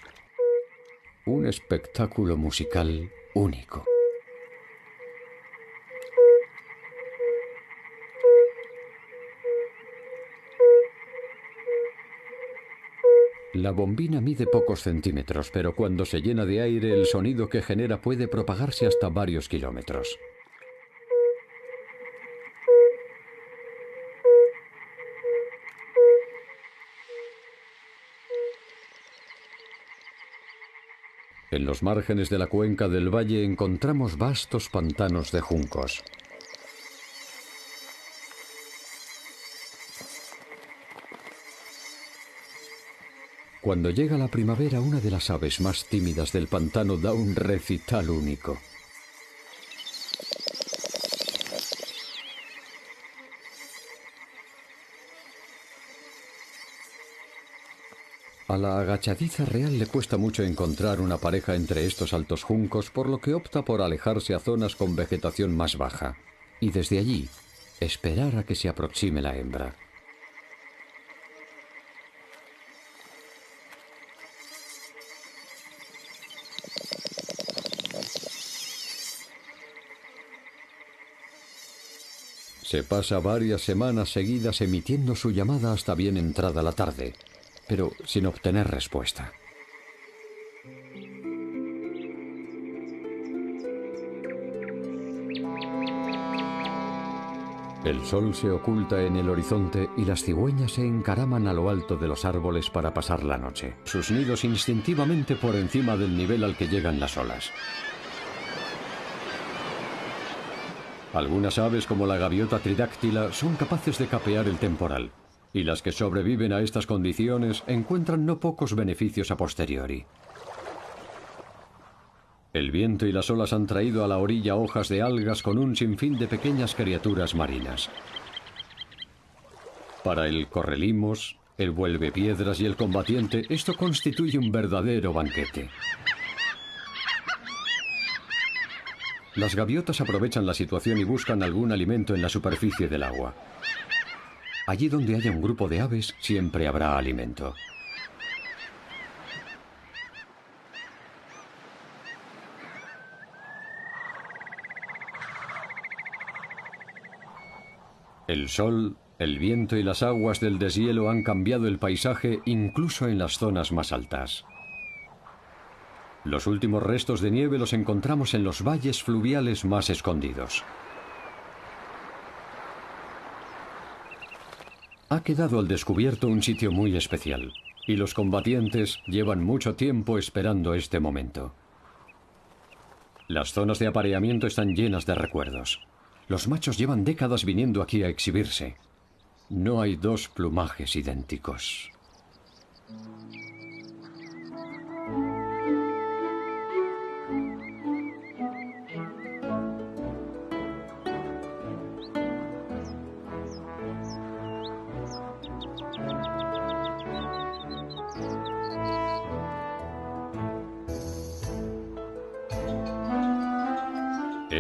Un espectáculo musical único. La bombina mide pocos centímetros, pero cuando se llena de aire el sonido que genera puede propagarse hasta varios kilómetros. En los márgenes de la cuenca del valle encontramos vastos pantanos de juncos. Cuando llega la primavera, una de las aves más tímidas del pantano da un recital único. A la agachadiza real le cuesta mucho encontrar una pareja entre estos altos juncos, por lo que opta por alejarse a zonas con vegetación más baja, y desde allí esperar a que se aproxime la hembra. Se pasa varias semanas seguidas emitiendo su llamada hasta bien entrada la tarde, pero sin obtener respuesta. El sol se oculta en el horizonte y las cigüeñas se encaraman a lo alto de los árboles para pasar la noche. Sus nidos instintivamente por encima del nivel al que llegan las olas. Algunas aves, como la gaviota tridáctila, son capaces de capear el temporal, y las que sobreviven a estas condiciones encuentran no pocos beneficios a posteriori. El viento y las olas han traído a la orilla hojas de algas con un sinfín de pequeñas criaturas marinas. Para el correlimos, el vuelvepiedras y el combatiente, esto constituye un verdadero banquete. Las gaviotas aprovechan la situación y buscan algún alimento en la superficie del agua. Allí donde haya un grupo de aves, siempre habrá alimento. El sol, el viento y las aguas del deshielo han cambiado el paisaje incluso en las zonas más altas. Los últimos restos de nieve los encontramos en los valles fluviales más escondidos. Ha quedado al descubierto un sitio muy especial, y los combatientes llevan mucho tiempo esperando este momento. Las zonas de apareamiento están llenas de recuerdos. Los machos llevan décadas viniendo aquí a exhibirse. No hay dos plumajes idénticos.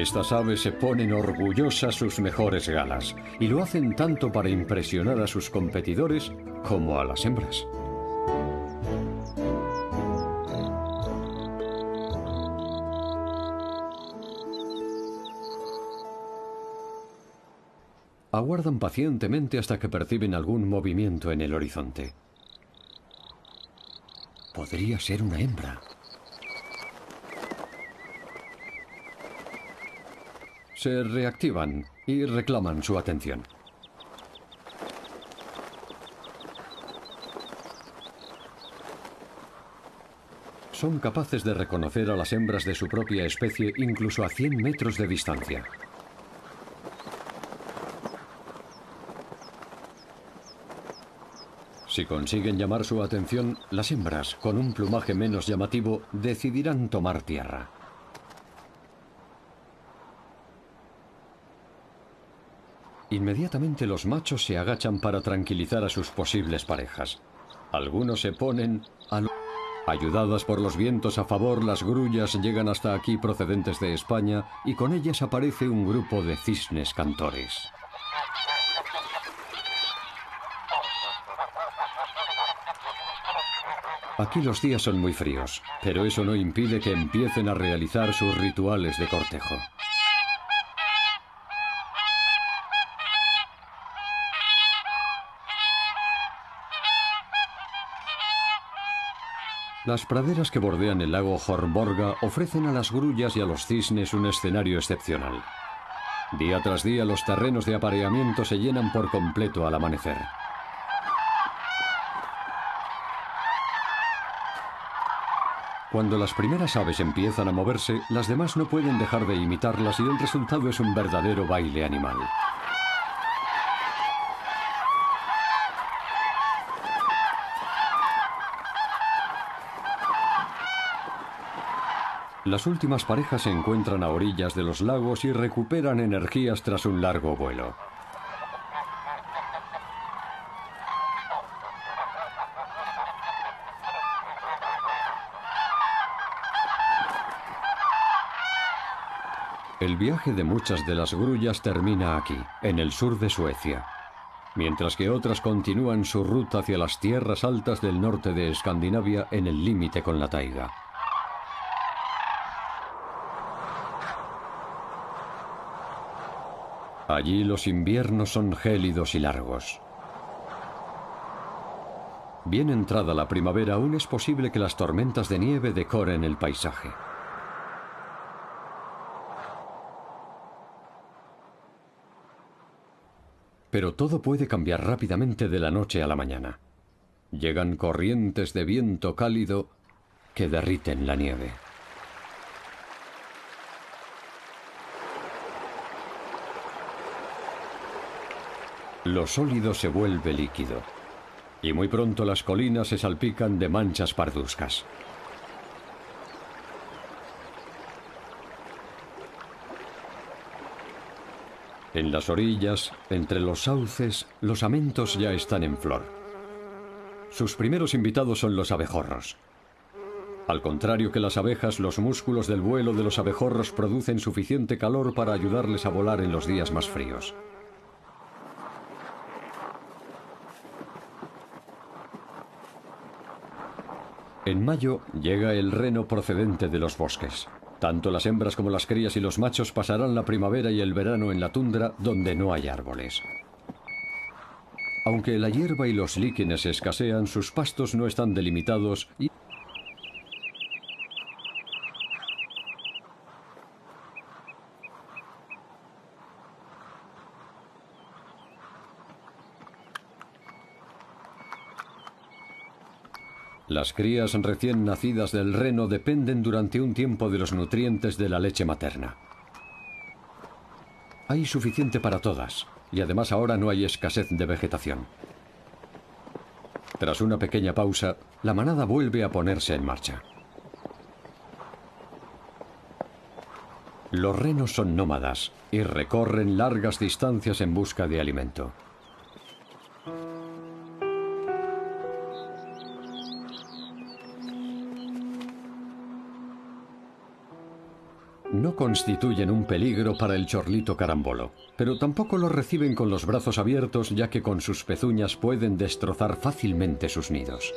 Estas aves se ponen orgullosas sus mejores galas, y lo hacen tanto para impresionar a sus competidores como a las hembras. Aguardan pacientemente hasta que perciben algún movimiento en el horizonte. Podría ser una hembra. Se reactivan y reclaman su atención. Son capaces de reconocer a las hembras de su propia especie incluso a 100 metros de distancia. Si consiguen llamar su atención, las hembras, con un plumaje menos llamativo, decidirán tomar tierra. Inmediatamente los machos se agachan para tranquilizar a sus posibles parejas. Algunos se ponen a lo... Ayudadas por los vientos a favor, las grullas llegan hasta aquí procedentes de España y con ellas aparece un grupo de cisnes cantores. Aquí los días son muy fríos, pero eso no impide que empiecen a realizar sus rituales de cortejo. Las praderas que bordean el lago Hornborga ofrecen a las grullas y a los cisnes un escenario excepcional. Día tras día los terrenos de apareamiento se llenan por completo al amanecer. Cuando las primeras aves empiezan a moverse, las demás no pueden dejar de imitarlas y el resultado es un verdadero baile animal. Las últimas parejas se encuentran a orillas de los lagos y recuperan energías tras un largo vuelo. El viaje de muchas de las grullas termina aquí, en el sur de Suecia, mientras que otras continúan su ruta hacia las tierras altas del norte de Escandinavia en el límite con la taiga. Allí los inviernos son gélidos y largos. Bien entrada la primavera, aún es posible que las tormentas de nieve decoren el paisaje. Pero todo puede cambiar rápidamente de la noche a la mañana. Llegan corrientes de viento cálido que derriten la nieve. Lo sólido se vuelve líquido, y muy pronto las colinas se salpican de manchas parduzcas. En las orillas, entre los sauces, los amentos ya están en flor. Sus primeros invitados son los abejorros. Al contrario que las abejas, los músculos del vuelo de los abejorros producen suficiente calor para ayudarles a volar en los días más fríos. En mayo llega el reno procedente de los bosques. Tanto las hembras como las crías y los machos pasarán la primavera y el verano en la tundra donde no hay árboles. Aunque la hierba y los líquenes escasean, sus pastos no están delimitados y las crías recién nacidas del reno dependen durante un tiempo de los nutrientes de la leche materna. Hay suficiente para todas, y además ahora no hay escasez de vegetación. Tras una pequeña pausa, la manada vuelve a ponerse en marcha. Los renos son nómadas y recorren largas distancias en busca de alimento. No constituyen un peligro para el chorlito carambolo, pero tampoco lo reciben con los brazos abiertos, ya que con sus pezuñas pueden destrozar fácilmente sus nidos.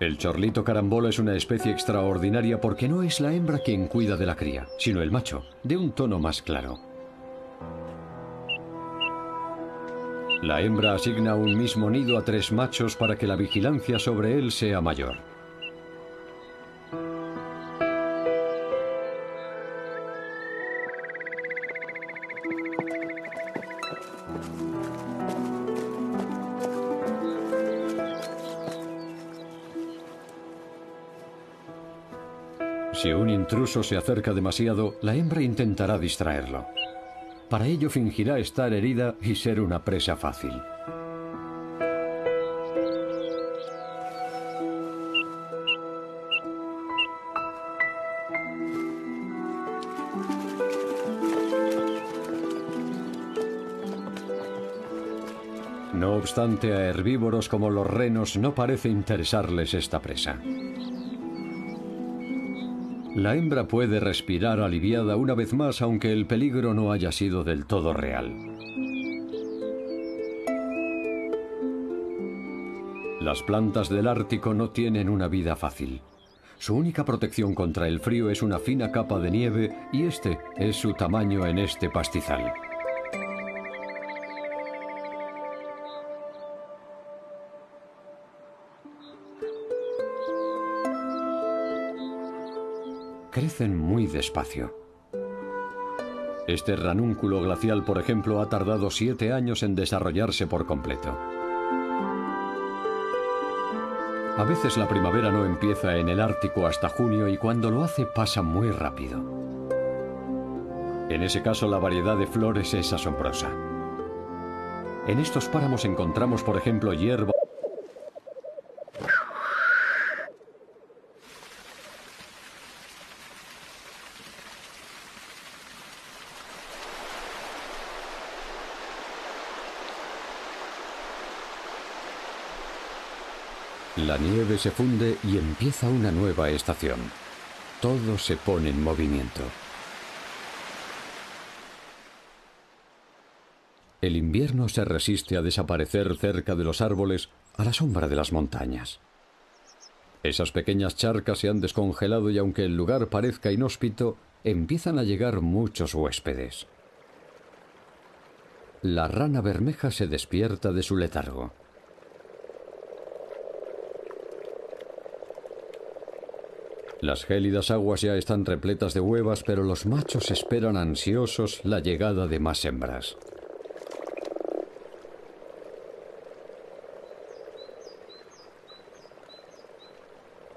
El chorlito carambolo es una especie extraordinaria porque no es la hembra quien cuida de la cría, sino el macho, de un tono más claro. La hembra asigna un mismo nido a 3 machos para que la vigilancia sobre él sea mayor. Si un intruso se acerca demasiado, la hembra intentará distraerlo. Para ello fingirá estar herida y ser una presa fácil. No obstante, a herbívoros como los renos no parece interesarles esta presa. La hembra puede respirar aliviada una vez más, aunque el peligro no haya sido del todo real. Las plantas del Ártico no tienen una vida fácil. Su única protección contra el frío es una fina capa de nieve, y este es su tamaño en este pastizal. Crecen muy despacio. Este ranúnculo glacial, por ejemplo, ha tardado 7 años en desarrollarse por completo. A veces la primavera no empieza en el Ártico hasta junio, y cuando lo hace pasa muy rápido. En ese caso, la variedad de flores es asombrosa. En estos páramos encontramos, por ejemplo, hierba. La nieve se funde y empieza una nueva estación. Todo se pone en movimiento. El invierno se resiste a desaparecer cerca de los árboles, a la sombra de las montañas. Esas pequeñas charcas se han descongelado y, aunque el lugar parezca inhóspito, empiezan a llegar muchos huéspedes. La rana bermeja se despierta de su letargo. Las gélidas aguas ya están repletas de huevas, pero los machos esperan ansiosos la llegada de más hembras.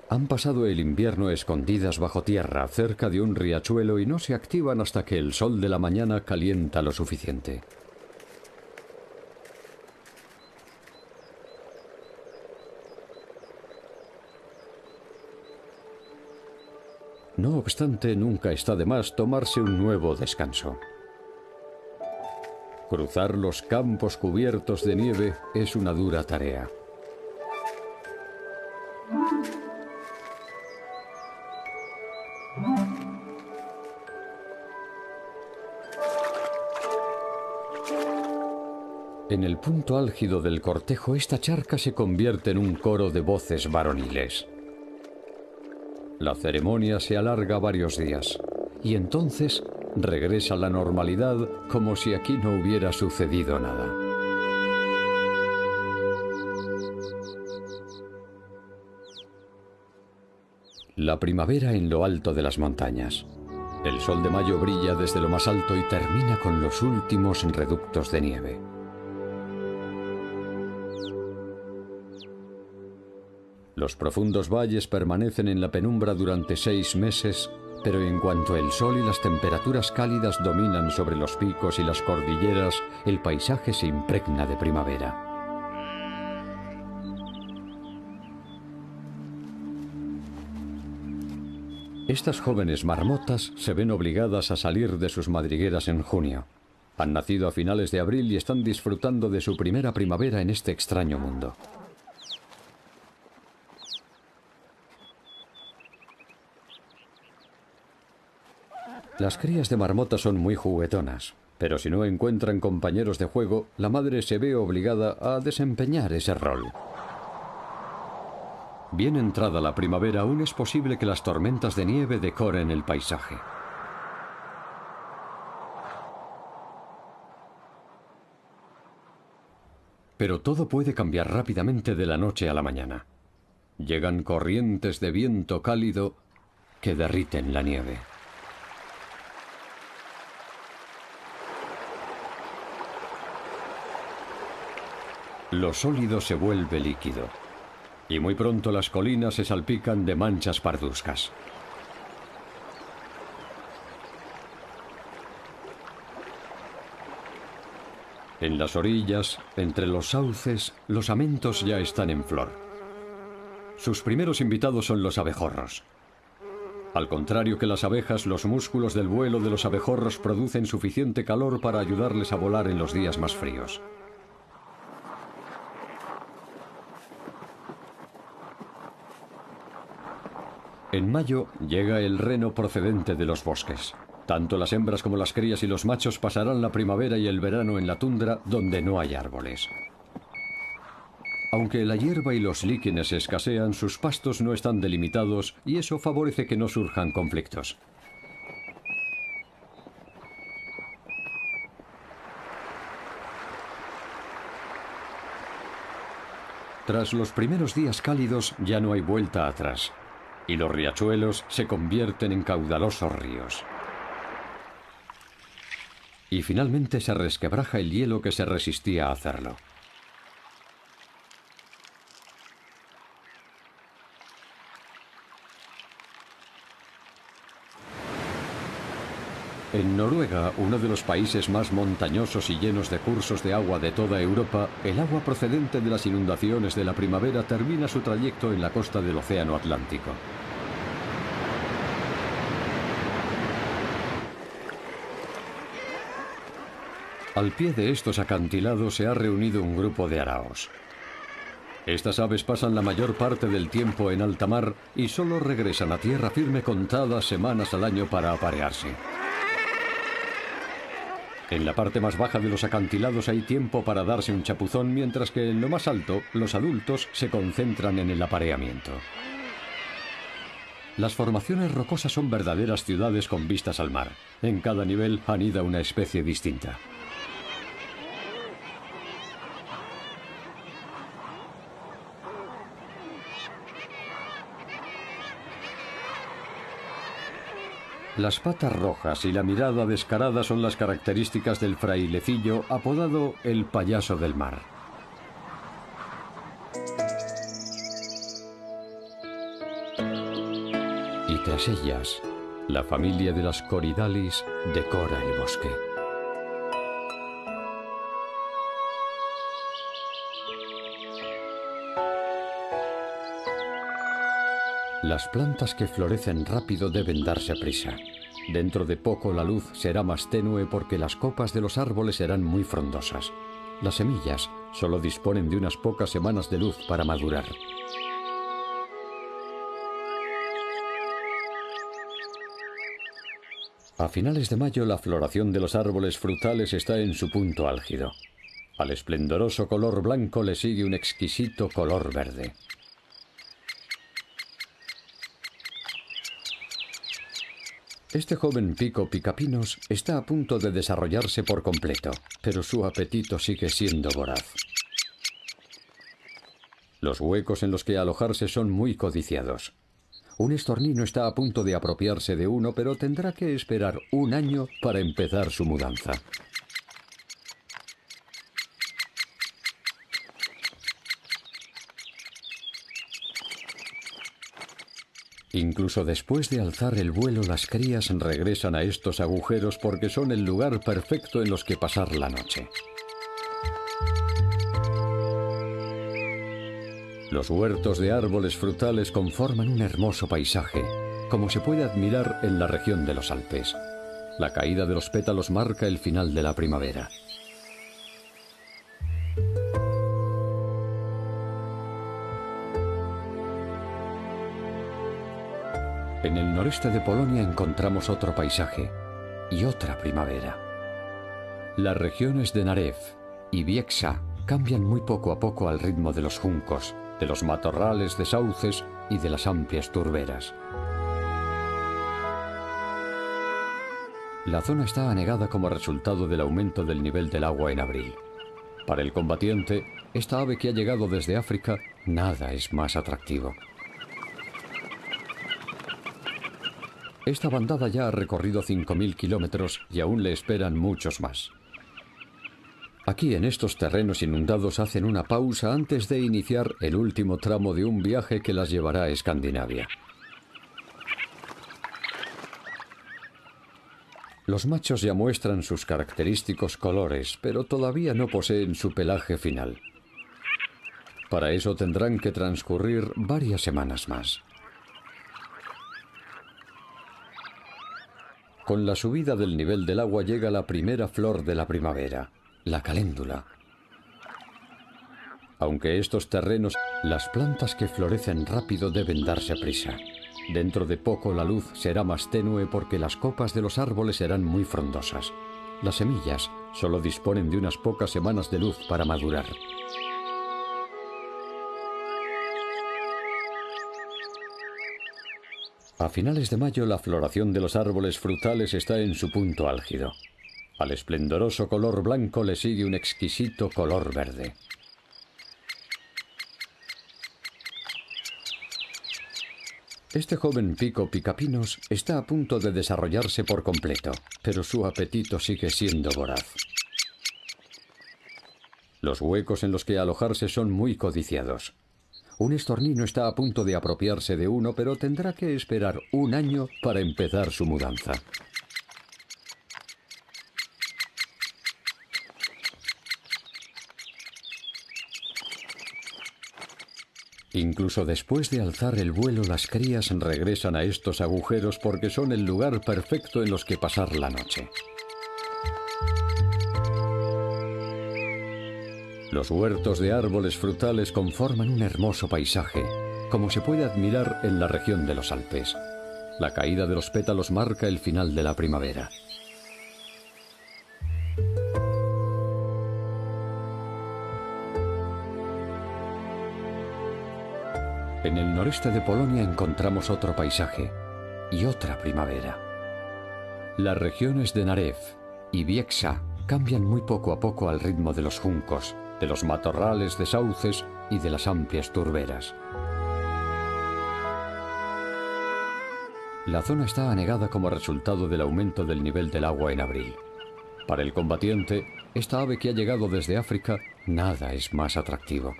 Han pasado el invierno escondidas bajo tierra, cerca de un riachuelo, y no se activan hasta que el sol de la mañana calienta lo suficiente. No obstante, nunca está de más tomarse un nuevo descanso. Cruzar los campos cubiertos de nieve es una dura tarea. En el punto álgido del cortejo, esta charca se convierte en un coro de voces varoniles. La ceremonia se alarga varios días, y entonces regresa la normalidad como si aquí no hubiera sucedido nada. La primavera en lo alto de las montañas. El sol de mayo brilla desde lo más alto y termina con los últimos reductos de nieve. Los profundos valles permanecen en la penumbra durante 6 meses, pero en cuanto el sol y las temperaturas cálidas dominan sobre los picos y las cordilleras, el paisaje se impregna de primavera. Estas jóvenes marmotas se ven obligadas a salir de sus madrigueras en junio. Han nacido a finales de abril y están disfrutando de su primera primavera en este extraño mundo. Las crías de marmota son muy juguetonas, pero si no encuentran compañeros de juego, la madre se ve obligada a desempeñar ese rol. Bien entrada la primavera, aún es posible que las tormentas de nieve decoren el paisaje. Pero todo puede cambiar rápidamente de la noche a la mañana. Llegan corrientes de viento cálido que derriten la nieve. Lo sólido se vuelve líquido, y muy pronto las colinas se salpican de manchas parduzcas. En las orillas, entre los sauces, los amentos ya están en flor. Sus primeros invitados son los abejorros. Al contrario que las abejas, los músculos del vuelo de los abejorros producen suficiente calor para ayudarles a volar en los días más fríos. En mayo llega el reno procedente de los bosques. Tanto las hembras como las crías y los machos pasarán la primavera y el verano en la tundra donde no hay árboles. Aunque la hierba y los líquenes escasean, sus pastos no están delimitados y eso favorece que no surjan conflictos. Tras los primeros días cálidos ya no hay vuelta atrás, y los riachuelos se convierten en caudalosos ríos. Y finalmente se resquebraja el hielo que se resistía a hacerlo. En Noruega, uno de los países más montañosos y llenos de cursos de agua de toda Europa, el agua procedente de las inundaciones de la primavera termina su trayecto en la costa del Océano Atlántico. Al pie de estos acantilados se ha reunido un grupo de araos. Estas aves pasan la mayor parte del tiempo en alta mar y solo regresan a tierra firme contadas semanas al año para aparearse. En la parte más baja de los acantilados hay tiempo para darse un chapuzón, mientras que en lo más alto los adultos se concentran en el apareamiento. Las formaciones rocosas son verdaderas ciudades con vistas al mar. En cada nivel anida una especie distinta. Las patas rojas y la mirada descarada son las características del frailecillo apodado el payaso del mar. Y tras ellas, la familia de las Corydalis decora el bosque. Las plantas que florecen rápido deben darse prisa. Dentro de poco la luz será más tenue porque las copas de los árboles serán muy frondosas. Las semillas solo disponen de unas pocas semanas de luz para madurar. A finales de mayo la floración de los árboles frutales está en su punto álgido. Al esplendoroso color blanco le sigue un exquisito color verde. Este joven pico picapinos está a punto de desarrollarse por completo, pero su apetito sigue siendo voraz. Los huecos en los que alojarse son muy codiciados. Un estornino está a punto de apropiarse de uno, pero tendrá que esperar un año para empezar su mudanza. Incluso después de alzar el vuelo, las crías regresan a estos agujeros porque son el lugar perfecto en los que pasar la noche. Los huertos de árboles frutales conforman un hermoso paisaje, como se puede admirar en la región de los Alpes. La caída de los pétalos marca el final de la primavera. En el noreste de Polonia encontramos otro paisaje y otra primavera. Las regiones de Narew y Bieksa cambian muy poco a poco al ritmo de los juncos, de los matorrales de sauces y de las amplias turberas. La zona está anegada como resultado del aumento del nivel del agua en abril. Para el combatiente, esta ave que ha llegado desde África, nada es más atractivo. Esta bandada ya ha recorrido 5.000 kilómetros y aún le esperan muchos más. Aquí en estos terrenos inundados hacen una pausa antes de iniciar el último tramo de un viaje que las llevará a Escandinavia. Los machos ya muestran sus característicos colores, pero todavía no poseen su pelaje final. Para eso tendrán que transcurrir varias semanas más. Con la subida del nivel del agua llega la primera flor de la primavera, la caléndula. Aunque estos terrenos, las plantas que florecen rápido deben darse prisa. Dentro de poco la luz será más tenue porque las copas de los árboles serán muy frondosas. Las semillas solo disponen de unas pocas semanas de luz para madurar. A finales de mayo la floración de los árboles frutales está en su punto álgido. Al esplendoroso color blanco le sigue un exquisito color verde. Este joven pico picapinos está a punto de desarrollarse por completo, pero su apetito sigue siendo voraz. Los huecos en los que alojarse son muy codiciados. Un estornino está a punto de apropiarse de uno, pero tendrá que esperar un año para empezar su mudanza. Incluso después de alzar el vuelo, las crías regresan a estos agujeros porque son el lugar perfecto en los que pasar la noche. Los huertos de árboles frutales conforman un hermoso paisaje, como se puede admirar en la región de los Alpes. La caída de los pétalos marca el final de la primavera. En el noreste de Polonia encontramos otro paisaje y otra primavera. Las regiones de Narew y Bieksa cambian muy poco a poco al ritmo de los juncos, de los matorrales de sauces y de las amplias turberas. La zona está anegada como resultado del aumento del nivel del agua en abril. Para el combatiente, esta ave que ha llegado desde África, nada es más atractivo.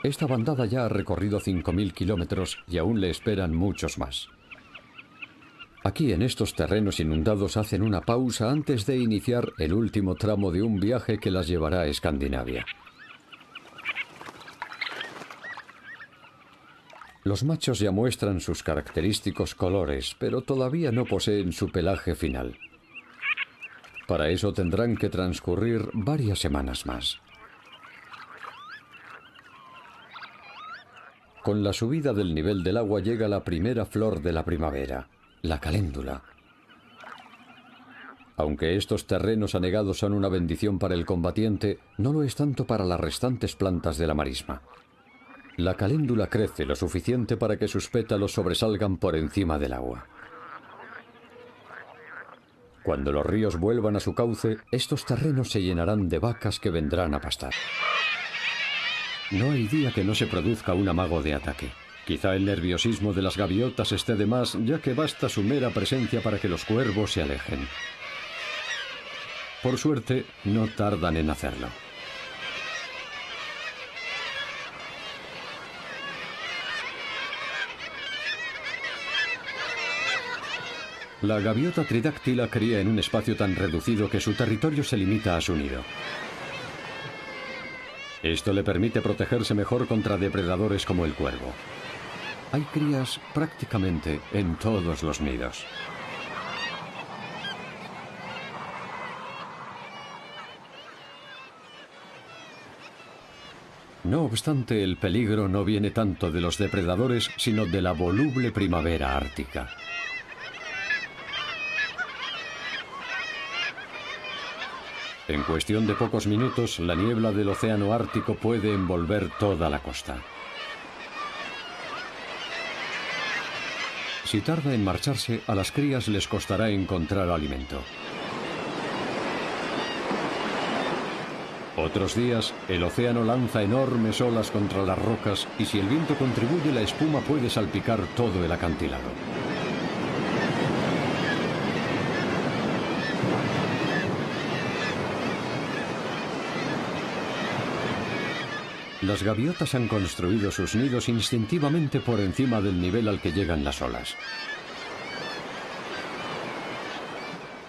Esta bandada ya ha recorrido 5.000 kilómetros y aún le esperan muchos más. Aquí en estos terrenos inundados hacen una pausa antes de iniciar el último tramo de un viaje que las llevará a Escandinavia. Los machos ya muestran sus característicos colores, pero todavía no poseen su pelaje final. Para eso tendrán que transcurrir varias semanas más. Con la subida del nivel del agua llega la primera flor de la primavera, la caléndula. Aunque estos terrenos anegados son una bendición para el combatiente, no lo es tanto para las restantes plantas de la marisma. La caléndula crece lo suficiente para que sus pétalos sobresalgan por encima del agua. Cuando los ríos vuelvan a su cauce, estos terrenos se llenarán de vacas que vendrán a pastar. No hay día que no se produzca un amago de ataque. Quizá el nerviosismo de las gaviotas esté de más, ya que basta su mera presencia para que los cuervos se alejen. Por suerte, no tardan en hacerlo. La gaviota tridáctila cría en un espacio tan reducido que su territorio se limita a su nido. Esto le permite protegerse mejor contra depredadores como el cuervo. Hay crías prácticamente en todos los nidos. No obstante, el peligro no viene tanto de los depredadores, sino de la voluble primavera ártica. En cuestión de pocos minutos, la niebla del océano Ártico puede envolver toda la costa. Si tarda en marcharse, a las crías les costará encontrar alimento. Otros días, el océano lanza enormes olas contra las rocas y si el viento contribuye, la espuma puede salpicar todo el acantilado. Las gaviotas han construido sus nidos instintivamente por encima del nivel al que llegan las olas.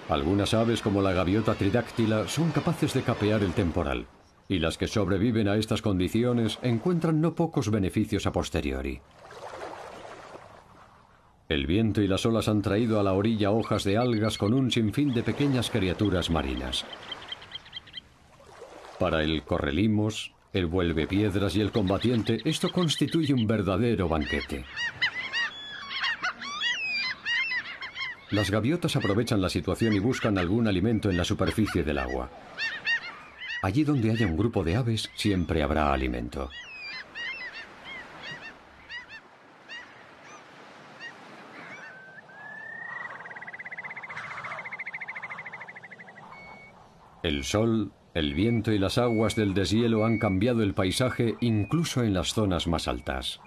Algunas aves, como la gaviota tridáctila, son capaces de capear el temporal, y las que sobreviven a estas condiciones encuentran no pocos beneficios a posteriori. El viento y las olas han traído a la orilla hojas de algas con un sinfín de pequeñas criaturas marinas. Para el correlimos, el vuelvepiedras y el combatiente, esto constituye un verdadero banquete. Las gaviotas aprovechan la situación y buscan algún alimento en la superficie del agua. Allí donde haya un grupo de aves, siempre habrá alimento. El sol, el viento y las aguas del deshielo han cambiado el paisaje incluso en las zonas más altas.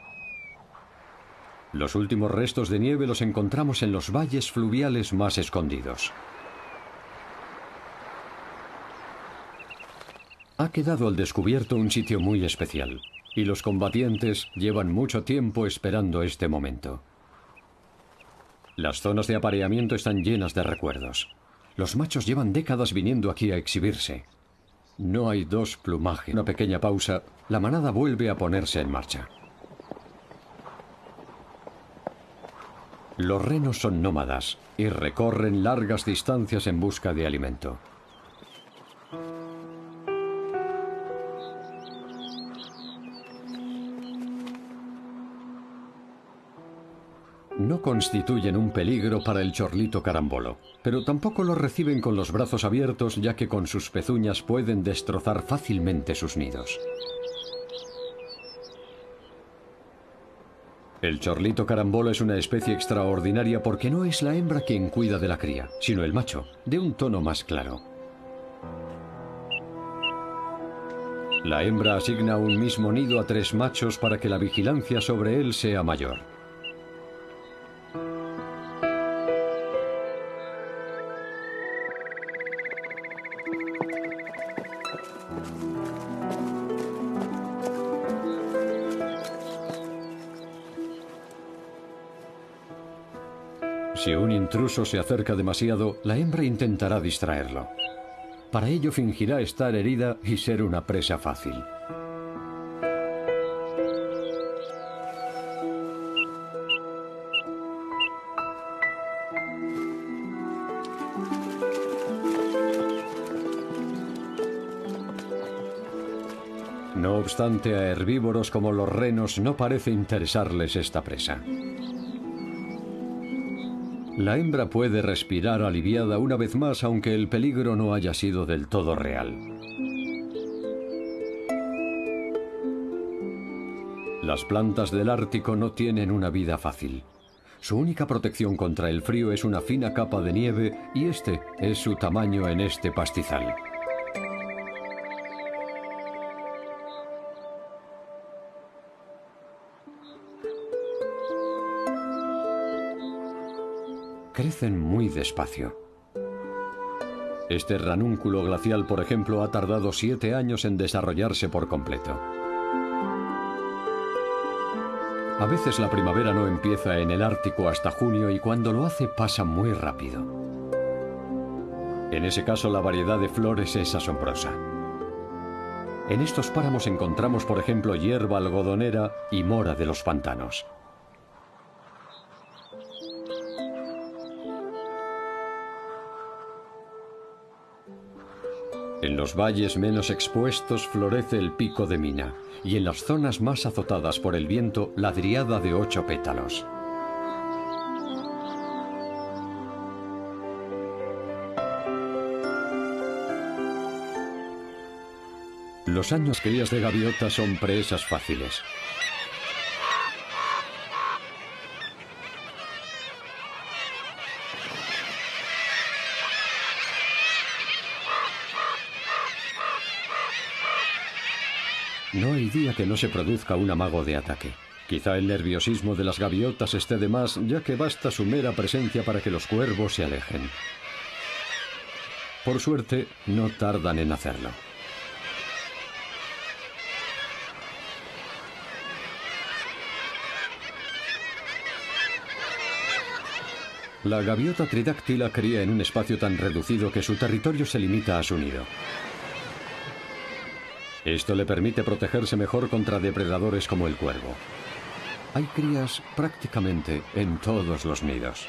Los últimos restos de nieve los encontramos en los valles fluviales más escondidos. Ha quedado al descubierto un sitio muy especial, y los combatientes llevan mucho tiempo esperando este momento. Las zonas de apareamiento están llenas de recuerdos. Los machos llevan décadas viniendo aquí a exhibirse. No hay dos plumajes. Una pequeña pausa, la manada vuelve a ponerse en marcha. Los renos son nómadas y recorren largas distancias en busca de alimento. No constituyen un peligro para el chorlito carambolo, pero tampoco lo reciben con los brazos abiertos, ya que con sus pezuñas pueden destrozar fácilmente sus nidos. El chorlito carambolo es una especie extraordinaria porque no es la hembra quien cuida de la cría, sino el macho, de un tono más claro. La hembra asigna un mismo nido a 3 machos para que la vigilancia sobre él sea mayor. Si un intruso se acerca demasiado, la hembra intentará distraerlo. Para ello fingirá estar herida y ser una presa fácil. No obstante, a herbívoros como los renos no parece interesarles esta presa. La hembra puede respirar aliviada una vez más, aunque el peligro no haya sido del todo real. Las plantas del Ártico no tienen una vida fácil. Su única protección contra el frío es una fina capa de nieve, y este es su tamaño en este pastizal. Crecen muy despacio. Este ranúnculo glacial, por ejemplo, ha tardado 7 años en desarrollarse por completo. A veces la primavera no empieza en el Ártico hasta junio y cuando lo hace pasa muy rápido. En ese caso la variedad de flores es asombrosa. En estos páramos encontramos, por ejemplo, hierba algodonera y mora de los pantanos. En los valles menos expuestos florece el pico de mina, y en las zonas más azotadas por el viento, la dríada de 8 pétalos. Los años crías de gaviota son presas fáciles. No hay día que no se produzca un amago de ataque. Quizá el nerviosismo de las gaviotas esté de más, ya que basta su mera presencia para que los cuervos se alejen. Por suerte, no tardan en hacerlo. La gaviota tridáctila cría en un espacio tan reducido que su territorio se limita a su nido. Esto le permite protegerse mejor contra depredadores como el cuervo. Hay crías prácticamente en todos los nidos.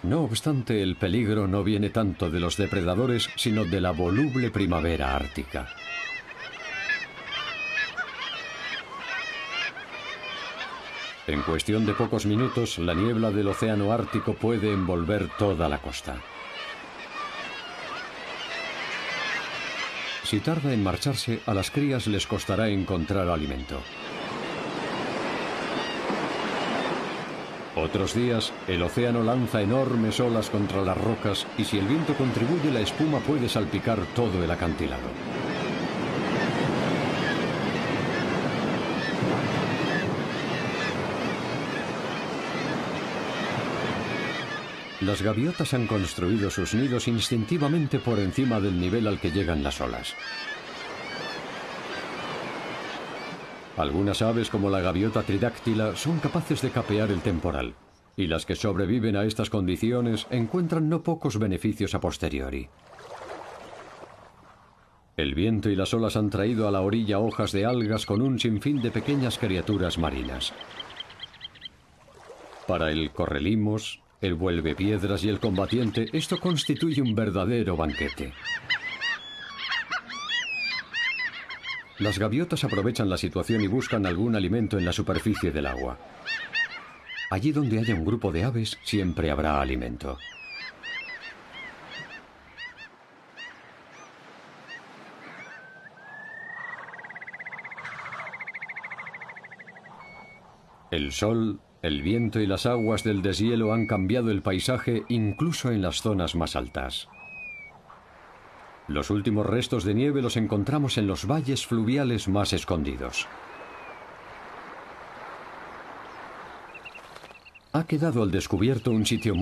No obstante, el peligro no viene tanto de los depredadores, sino de la voluble primavera ártica. En cuestión de pocos minutos, la niebla del océano Ártico puede envolver toda la costa. Si tarda en marcharse, a las crías les costará encontrar alimento. Otros días, el océano lanza enormes olas contra las rocas y si el viento contribuye, la espuma puede salpicar todo el acantilado. Las gaviotas han construido sus nidos instintivamente por encima del nivel al que llegan las olas. Algunas aves, como la gaviota tridáctila, son capaces de capear el temporal, y las que sobreviven a estas condiciones encuentran no pocos beneficios a posteriori. El viento y las olas han traído a la orilla hojas de algas con un sinfín de pequeñas criaturas marinas. Para el correlimos, el vuelvepiedras y el combatiente, esto constituye un verdadero banquete. Las gaviotas aprovechan la situación y buscan algún alimento en la superficie del agua. Allí donde haya un grupo de aves, siempre habrá alimento. El sol, el viento y las aguas del deshielo han cambiado el paisaje incluso en las zonas más altas. Los últimos restos de nieve los encontramos en los valles fluviales más escondidos. Ha quedado al descubierto un sitio muy